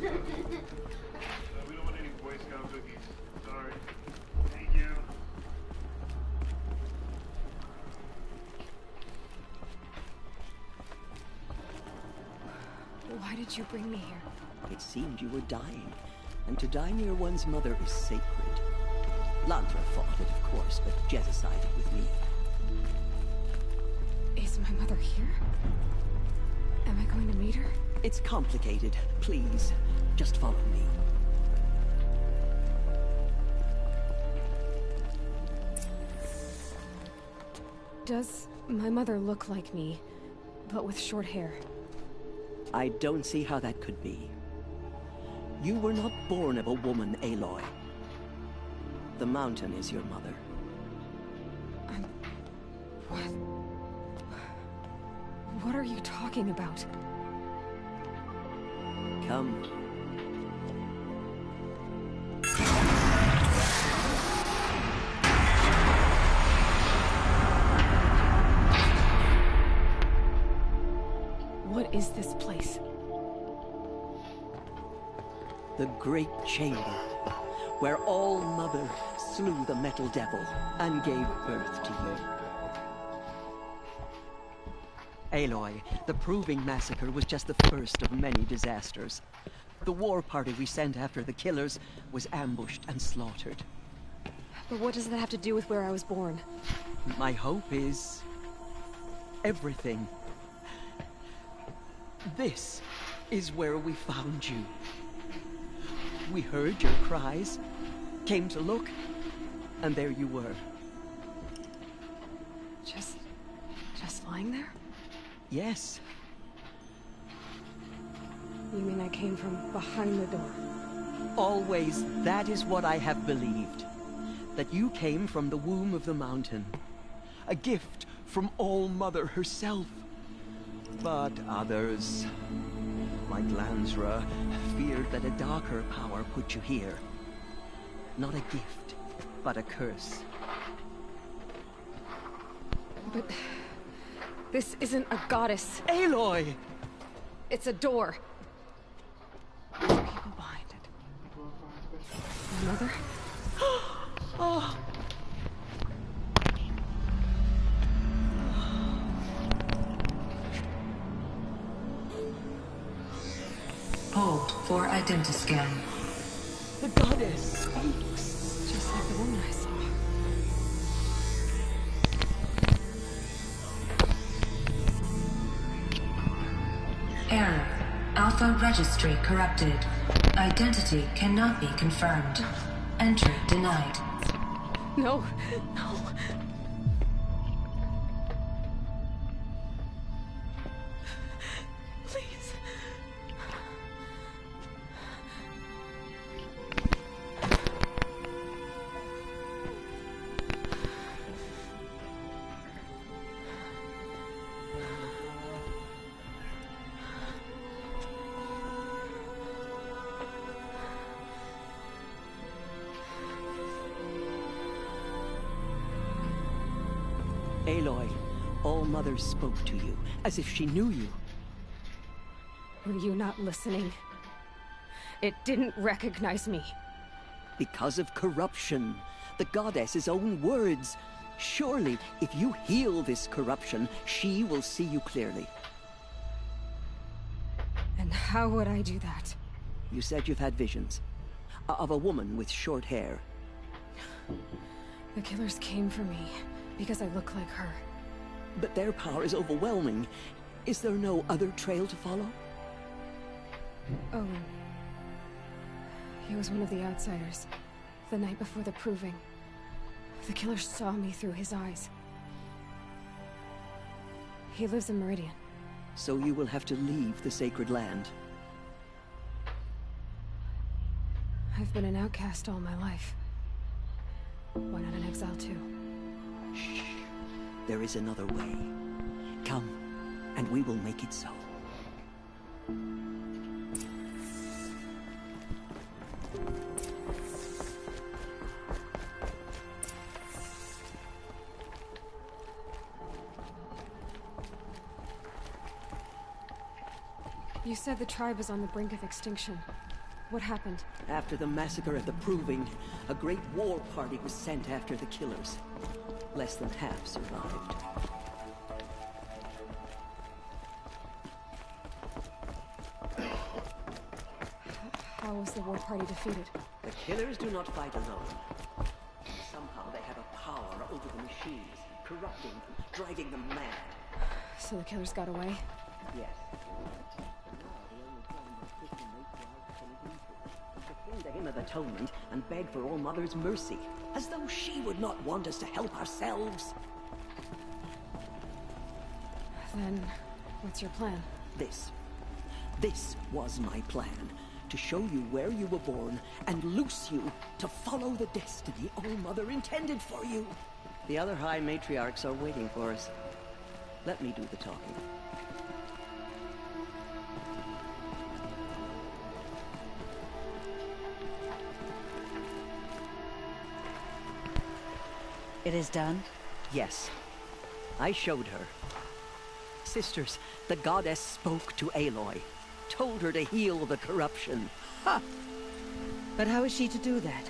don't want any Boy Scout cookies. Sorry. Thank you. Why did you bring me here? It seemed you were dying, and to die near one's mother is sacred. Landra fought it, of course, but Jezza sided with me. Is my mother here? Am I going to meet her? It's complicated. Please, just follow me. Does my mother look like me, but with short hair? I don't see how that could be. You were not born of a woman, Aloy. The mountain is your mother. What? What are you talking about? Come. What is this place? The Great Chamber, where All Mother slew the Metal Devil and gave birth to you. Aloy, the Proving Massacre was just the first of many disasters. The war party we sent after the killers was ambushed and slaughtered. But what does that have to do with where I was born? My hope is... everything. This is where we found you. We heard your cries, came to look, and there you were. Just lying there? Yes. You mean I came from behind the door? Always, that is what I have believed. That you came from the womb of the mountain. A gift from All-Mother herself. But others, like Lansra, feared that a darker power put you here. Not a gift, but a curse. But... this isn't a goddess. Aloy! It's a door. There's people behind it. My mother? Oh! Hold for identiscan. The goddess speaks. Just like the woman I saw. Error. Alpha registry corrupted. Identity cannot be confirmed. Entry denied. No, no. Please. Aloy, All-Mother spoke to you, as if she knew you. Were you not listening? It didn't recognize me. Because of corruption. The goddess's own words. Surely, if you heal this corruption, she will see you clearly. And how would I do that? You said you've had visions. Of a woman with short hair. The killers came for me because I look like her. But their power is overwhelming. Is there no other trail to follow? Owen. He was one of the outsiders. The night before the proving. The killer saw me through his eyes. He lives in Meridian. So you will have to leave the sacred land. I've been an outcast all my life. Why not an exile too? Shh. There is another way. Come, and we will make it so. You said the tribe was on the brink of extinction. What happened? After the massacre at the Proving, a great war party was sent after the killers. Less than half survived. How was the war party defeated? The killers do not fight alone. Somehow they have a power over the machines, corrupting them, driving them mad. So the killers got away? Yes. The Hymn of Atonement and beg for All-Mother's mercy, as though she would not want us to help ourselves. Then, what's your plan? This was my plan. To show you where you were born and loose you to follow the destiny All-Mother intended for you. The other High Matriarchs are waiting for us. Let me do the talking. It is done? Yes. I showed her. Sisters, the goddess spoke to Aloy. Told her to heal the corruption. Ha! But how is she to do that?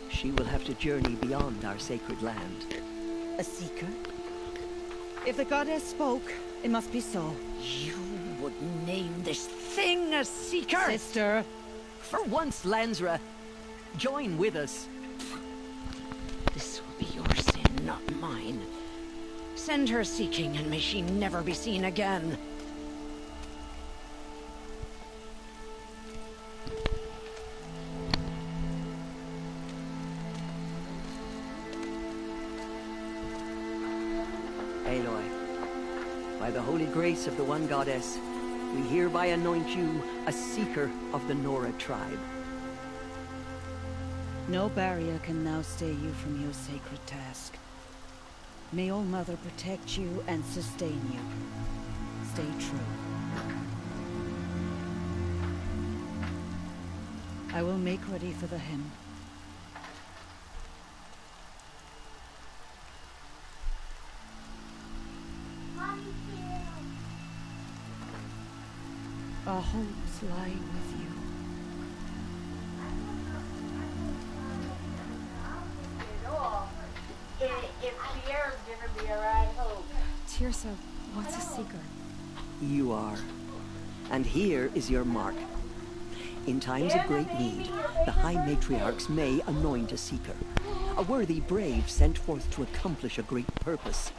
She will have to journey beyond our sacred land. A seeker? If the goddess spoke, it must be so. You would name this thing a seeker? Sister! For once, Lansra, join with us. Send her seeking, and may she never be seen again. Aloy, by the holy grace of the One Goddess, we hereby anoint you a seeker of the Nora tribe. No barrier can now stay you from your sacred task. May All Mother protect you and sustain you. Stay true. I will make ready for the hymn. Our hopes lie with you. If Pierre's gonna be a right hope. Tirsa, what's a seeker? You are. And here is your mark. In times of great need, the High Matriarchs may anoint a seeker. A worthy brave sent forth to accomplish a great purpose.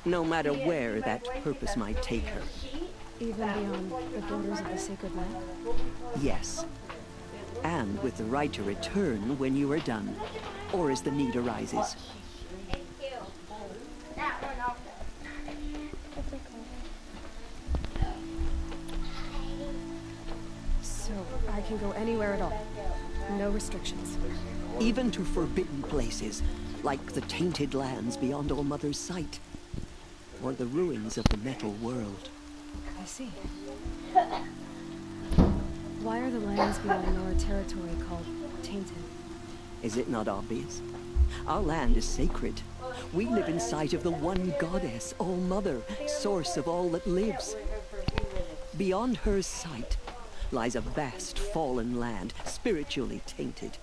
No matter where that purpose might take her. Even beyond the borders of the sacred land? Yes. And with the right to return when you are done, or as the need arises. So, I can go anywhere at all? No restrictions? Even to forbidden places, like the tainted lands beyond All Mother's sight. Or the ruins of the metal world. I see. Why are the lands beyond Nora territory called tainted? Is it not obvious? Our land is sacred. We live in sight of the One Goddess, All Mother, source of all that lives. Beyond her sight lies a vast fallen land, spiritually tainted.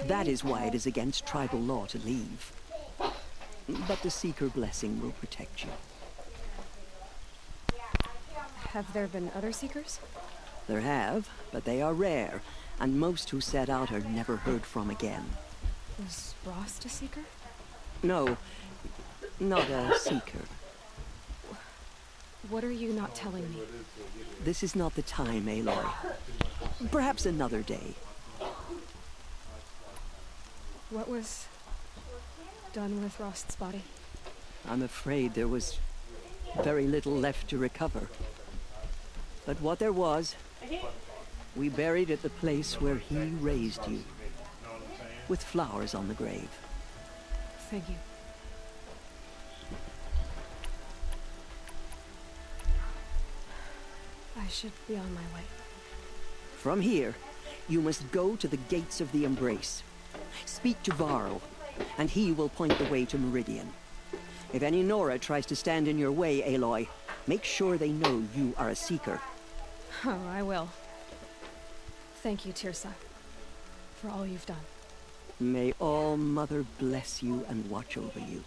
That is why it is against tribal law to leave. But the Seeker blessing will protect you. Have there been other Seekers? There have, but they are rare, and most who set out are never heard from again. Was Rost a Seeker? No, not a Seeker. What are you not telling me? This is not the time, Aloy. Perhaps another day. What was done with Rost's body? I'm afraid there was very little left to recover. But what there was, we buried at the place where he raised you, with flowers on the grave. Thank you. I should be on my way. From here, you must go to the gates of the Embrace. Speak to Varl, and he will point the way to Meridian. If any Nora tries to stand in your way, Aloy, make sure they know you are a Seeker. Oh, I will. Thank you, Tirsa, for all you've done. May All Mother bless you and watch over you.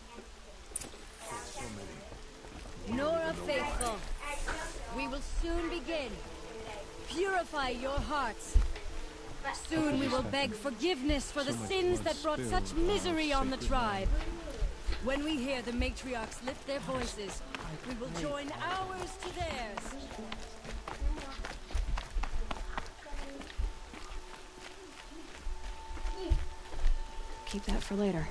Nora faithful, we will soon begin. Purify your hearts. Soon we will beg forgiveness for the sins that brought such misery on the tribe. When we hear the matriarchs lift their voices, we will join ours to theirs. Keep that for later.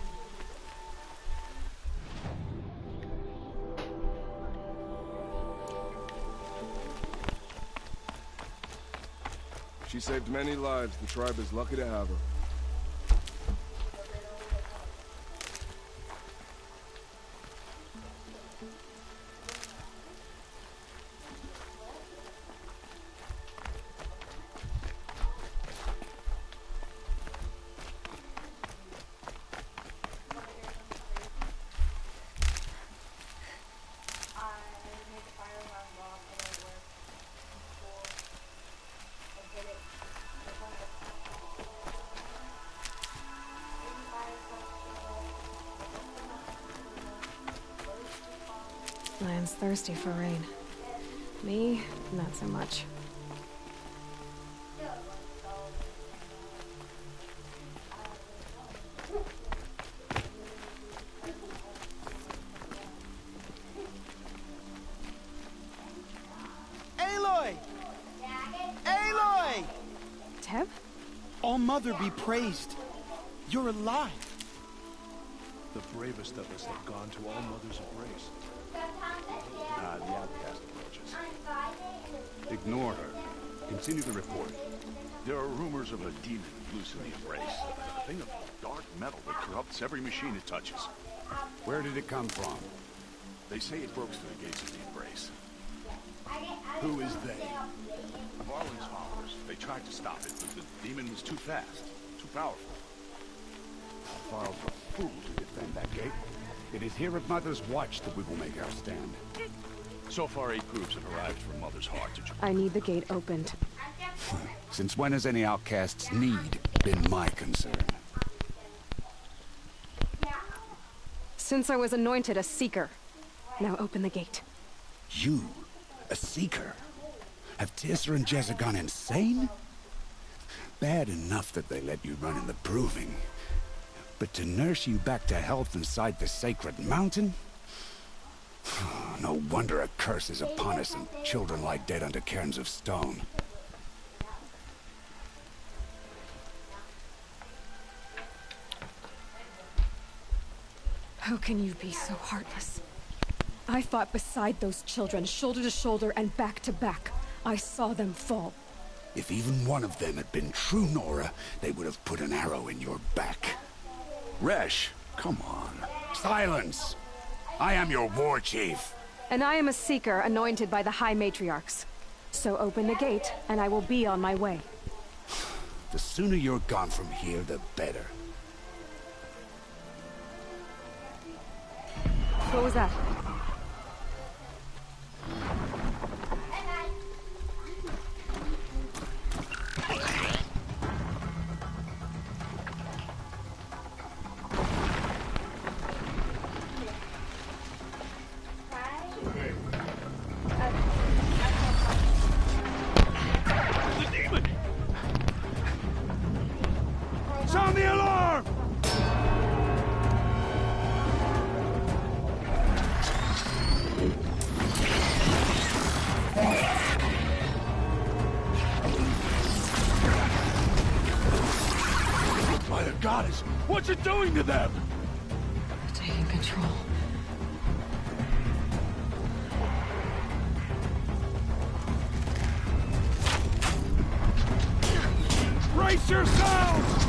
She saved many lives. The tribe is lucky to have her. Land's thirsty for rain. Me, not so much. mother be praised. You're alive. The bravest of us have gone to All Mother's embrace. Ah, the outcast approaches. Ignore her. Continue the report. There are rumors of a demon loose in the embrace. A thing of dark metal that corrupts every machine it touches. Where did it come from? They say it broke through the gates of the embrace. Who is they? Marlin's followers. They tried to stop it, but the demon was too fast, too powerful. Varl's a fool to defend that gate. It is here at Mother's watch that we will make our stand. So far, 8 groups have arrived from Mother's Heart to... I need the gate opened. Since when has any outcast's need been my concern? Since I was anointed a seeker. Now open the gate. You? A seeker? Have Tissa and Jezza gone insane? Bad enough that they let you run in the proving. But to nurse you back to health inside the sacred mountain? No wonder a curse is upon us and children lie dead under cairns of stone. How can you be so heartless? I fought beside those children, shoulder to shoulder and back to back. I saw them fall. If even one of them had been true Nora, they would have put an arrow in your back. Resh, come on. Silence! I am your war chief. And I am a seeker anointed by the High Matriarchs. So open the gate, and I will be on my way. The sooner you're gone from here, the better. What was that? Sound the alarm! By the goddess, what's it doing to them? Taking control. Brace yourselves!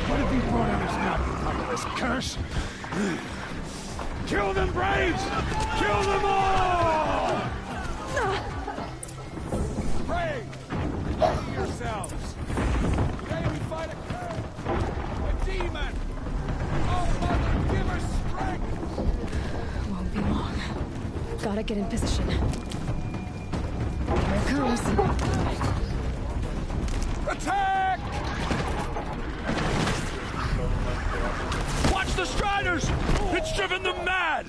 What have you brought on us now, under this curse? Kill them, braves! Kill them all! Brave! Ready yourselves! Today we fight a curse! A demon! Oh, Mother, give her strength! Won't be long. Gotta get in position. Here it comes. Attack! Watch the Striders! It's driven them mad!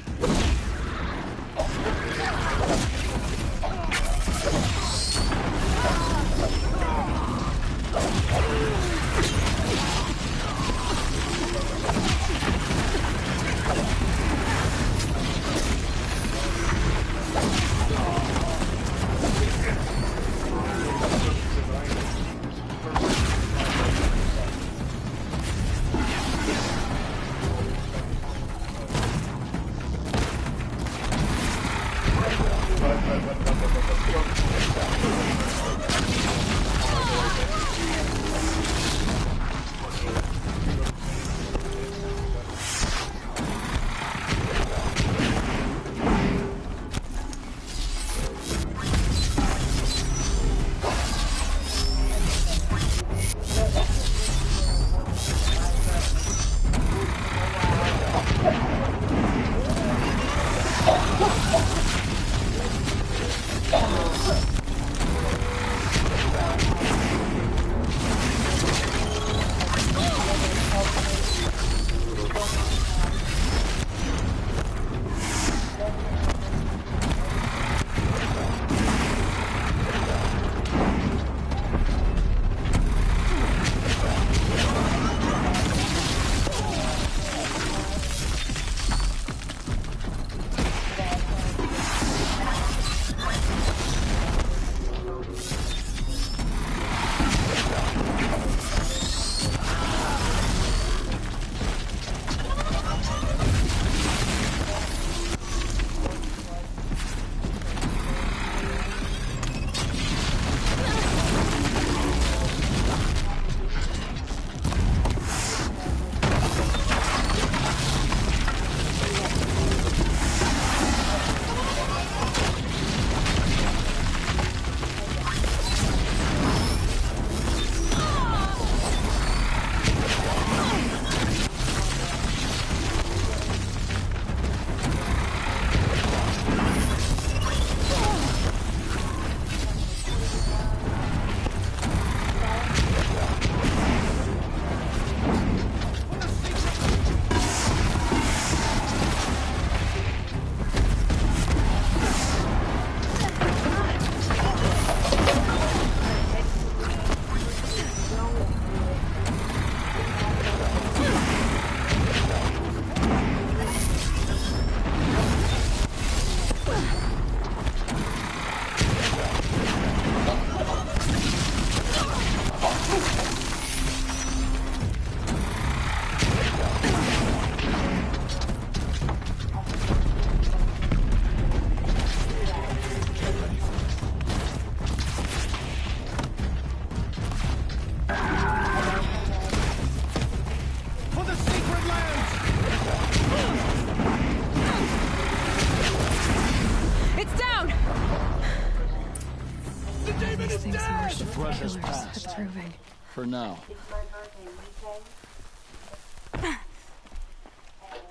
threat has Killers passed. approving. For now.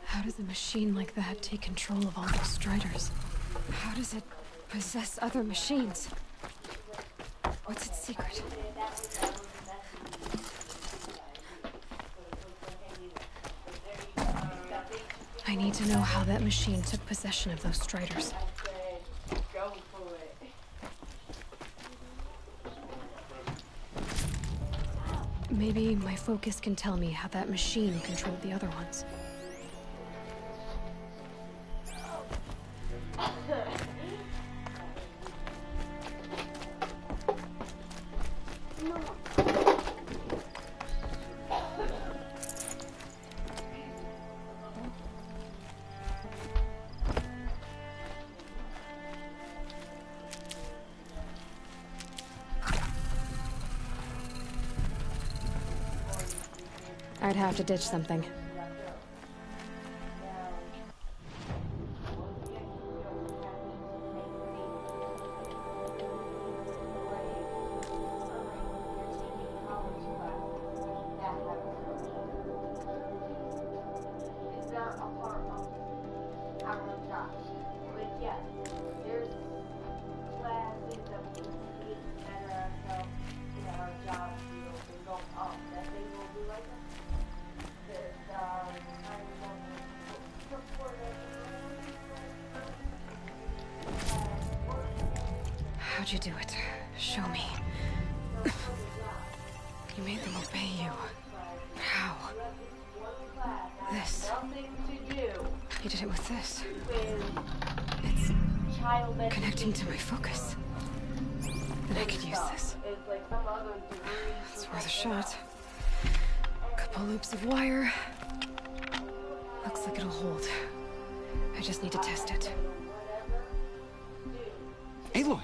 How does a machine like that take control of all those Striders? How does it possess other machines? What's its secret? I need to know how that machine took possession of those Striders. Maybe my focus can tell me how that machine controlled the other ones. I'd have to ditch something. How'd you do it? Show me. You made them obey you. How? This. You did it with this. It's connecting to my focus. Then I could use this. It's worth a shot. Couple loops of wire. Looks like it'll hold. I just need to test it. Aloy,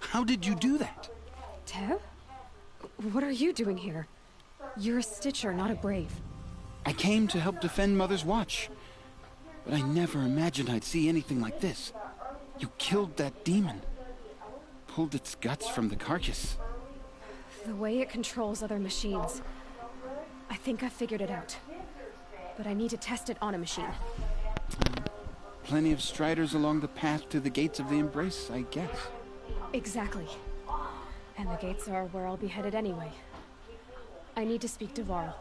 how did you do that? Teb? What are you doing here? You're a Stitcher, not a Brave. I came to help defend Mother's Watch. But I never imagined I'd see anything like this. You killed that demon. Pulled its guts from the carcass. The way it controls other machines. I think I figured it out. But I need to test it on a machine. Plenty of Striders along the path to the gates of the Embrace, I guess. Exactly. And the gates are where I'll be headed anyway. I need to speak to Varl.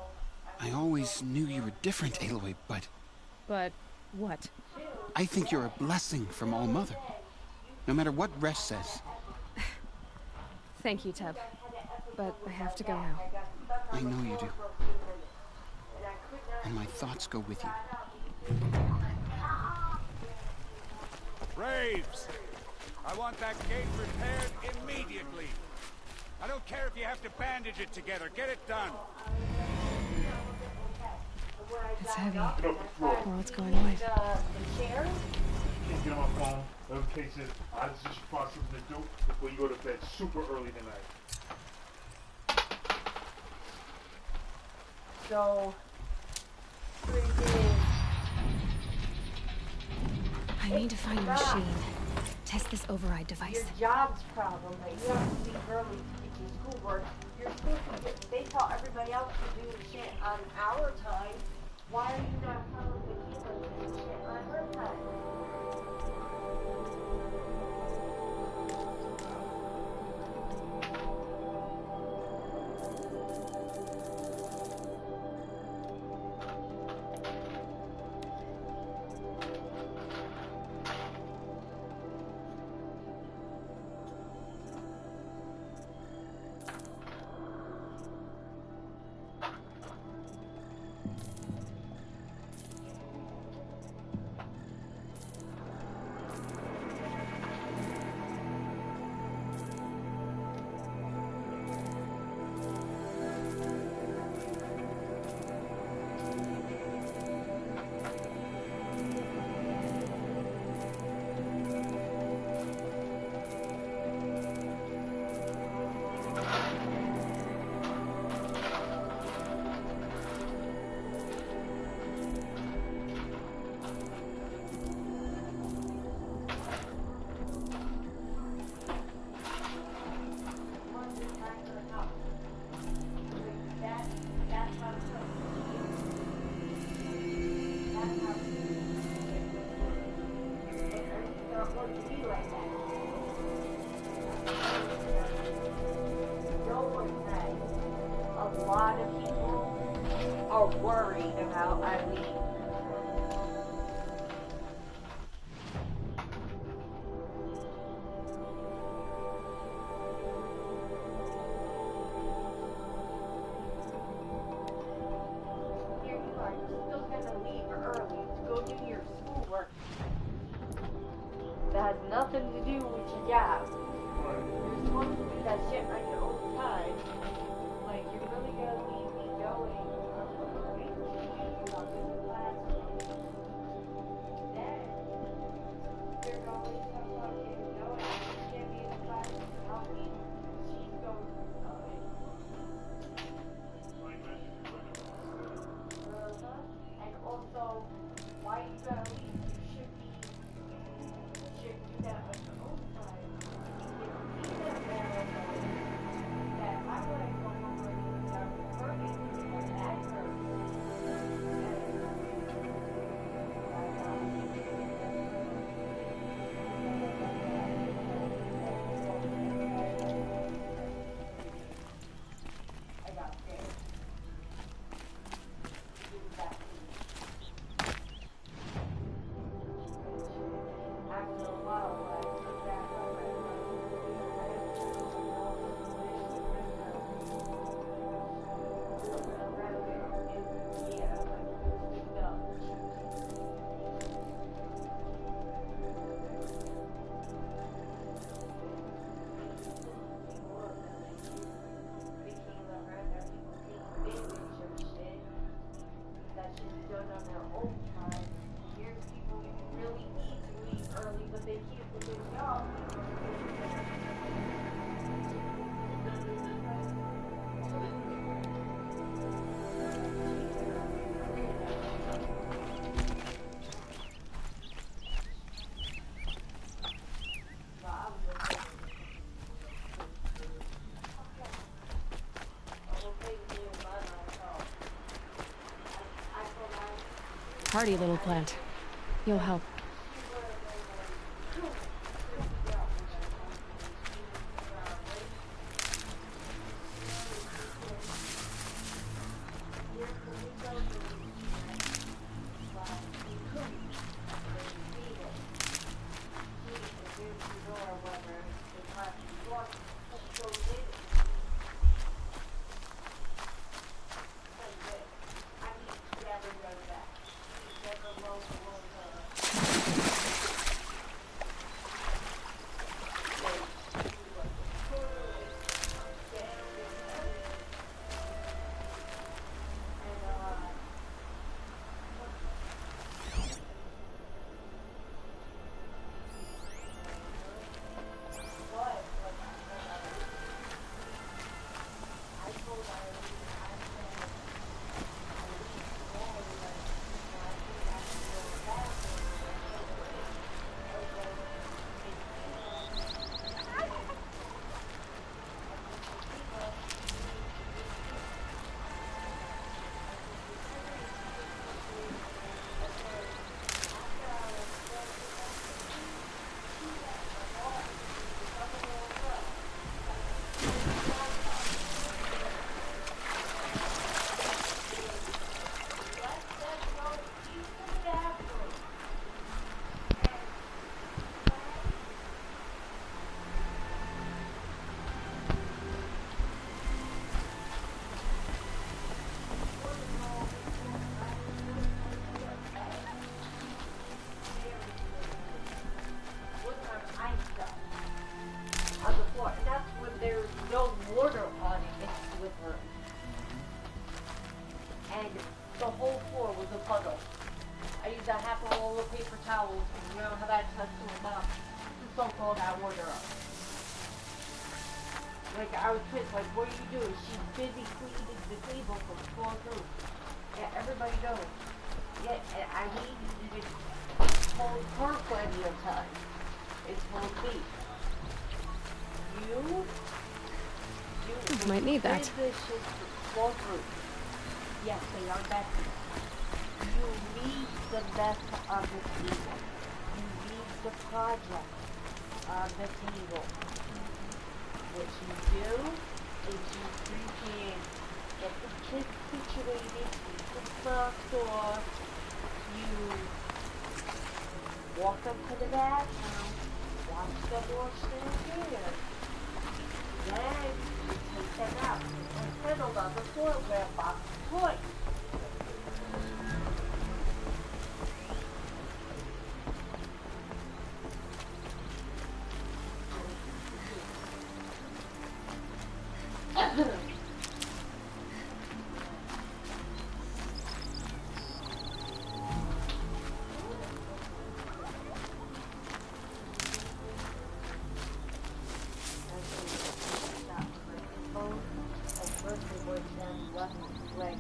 I always knew you were different, Aloy, but... But what? I think you're a blessing from All Mother. No matter what Resh says. Thank you, Teb. But I have to go now. I know you do. And my thoughts go with you. Braves! I want that gate repaired immediately. I don't care if you have to bandage it together. Get it done. It's heavy. What's going on? Can't get on my phone. Whatever case is, I just find something to do before you go to bed super early tonight. So, I need to find a machine. Test this override device. your job's problem that you have to leave early to get your schoolwork. You're supposed to get, they tell everybody else to do shit on our time. Why are you not telling the people to do shit on her time? A lot of people are worried about Eileen. Here you are, you're still gonna leave early to go do your schoolwork. That has nothing to do with your job. You're supposed to do that shit on your own time. Like, you're really gonna leave me going about this class. Then, you're going to fucking going. You can't be in the class and help me. She's going to and also, why you gotta leave? You should do that on your own time. If you that bad that I wouldn't go over and start hurting or that I got scared. After a while, I took back up that should be done on their own time. Here's people who really need to leave early, but they can't with their job. Hardy little plant. You'll help. towels because we don't have access to a mop to soak all that water up. Like, I was pissed, like, what are you doing? She's busy cleaning the table from floor through. Yeah, everybody knows. Yeah, and I need you to hold her plenty of time. It's hold me. You Might need that. This is small group. Yes, they are better. You lead the best of the people. You lead the project of the table. What you do is you freaking get the kids situated, the stuff off, you walk up to the bathroom, watch them wash their hair. Then you take them out and settle on the floor where a box of toys.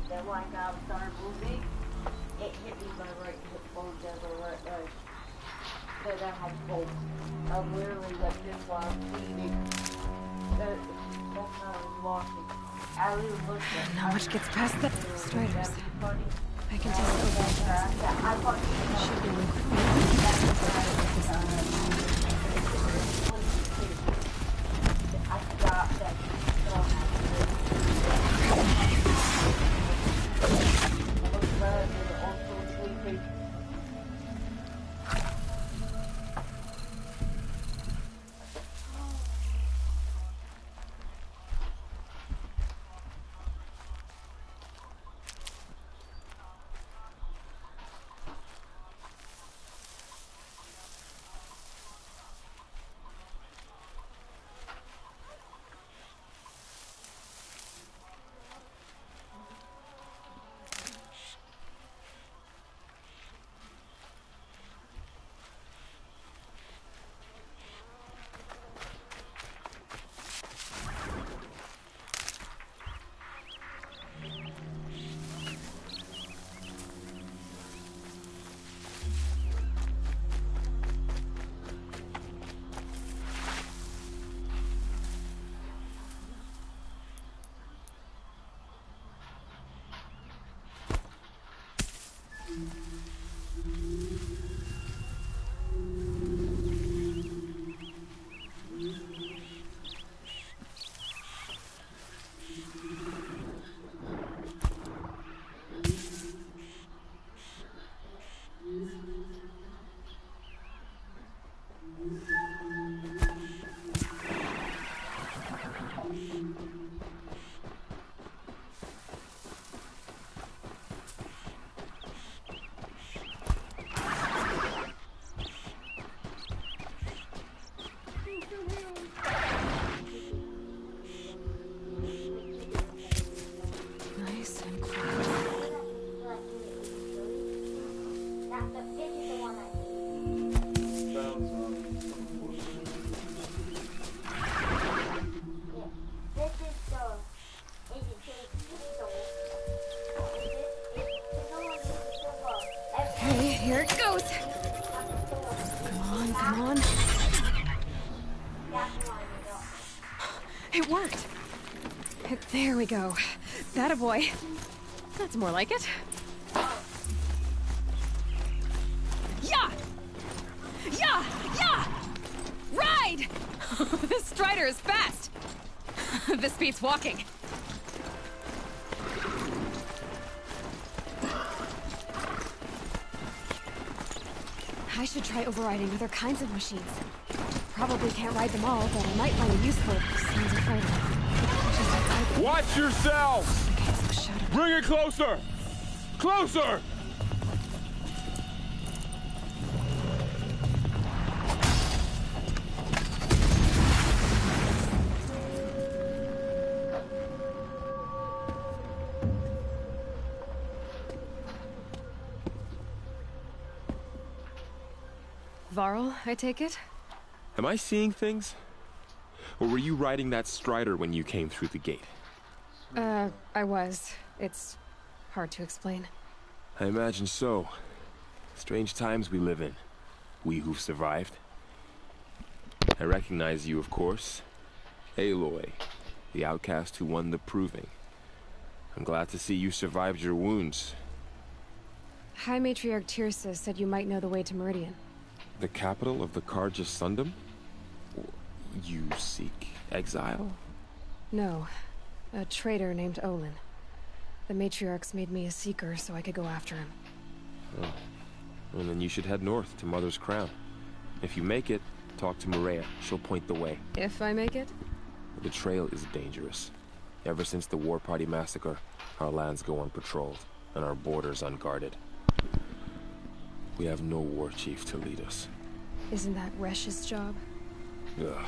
Then when I started moving, it hit me my right hip bone down the right leg. Then I had both. I literally left this while I'm cleaning. That's how I was walking. I didn't even look at it. Not much gets past the Striders. I can tell it should be I forgot that Okay, here it goes. Come on, come on. It worked. There we go. That a boy. That's more like it. Yeah! Yeah! Yeah! Ride! This Strider is fast. This beats walking. I should try overriding other kinds of machines. Probably can't ride them all, but I might find a useful sounds of fighting. Watch yourself! Okay, so shut up. Bring it closer! Closer! Varl, I take it? Am I seeing things? Or were you riding that Strider when you came through the gate? I was. It's hard to explain. I imagine so. Strange times we live in. We who've survived. I recognize you, of course. Aloy. the outcast who won the proving. I'm glad to see you survived your wounds. High Matriarch Tirsa said you might know the way to Meridian. The capital of the Carja Sundom? You seek exile? No. A traitor named Olin. The Matriarchs made me a seeker so I could go after him. Oh. Well, then you should head north to Mother's Crown. If you make it, talk to Maria. She'll point the way. If I make it? The trail is dangerous. Ever since the War Party massacre, our lands go unpatrolled, and our borders unguarded. We have no war chief to lead us. Isn't that Resh's job? Ugh.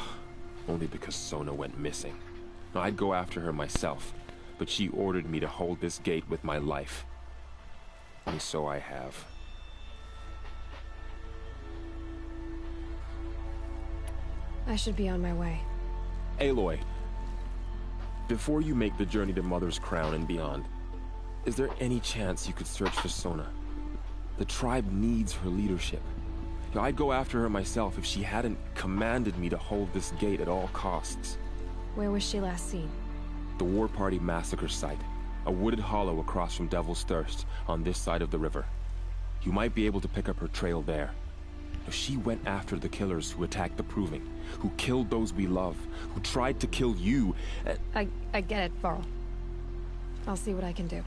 Only because Sona went missing. Now, I'd go after her myself, but she ordered me to hold this gate with my life. And so I have. I should be on my way. Aloy, before you make the journey to Mother's Crown and beyond, is there any chance you could search for Sona? The tribe needs her leadership. I'd go after her myself if she hadn't commanded me to hold this gate at all costs. Where was she last seen? The War Party massacre site. A wooded hollow across from Devil's Thirst, on this side of the river. You might be able to pick up her trail there. She went after the killers who attacked the Proving, who killed those we love, who tried to kill you. I get it, Varl. I'll see what I can do.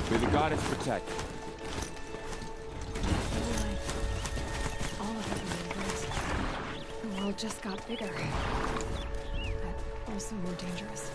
May the goddess protect. All of it remembers. The world just got bigger. But also more dangerous.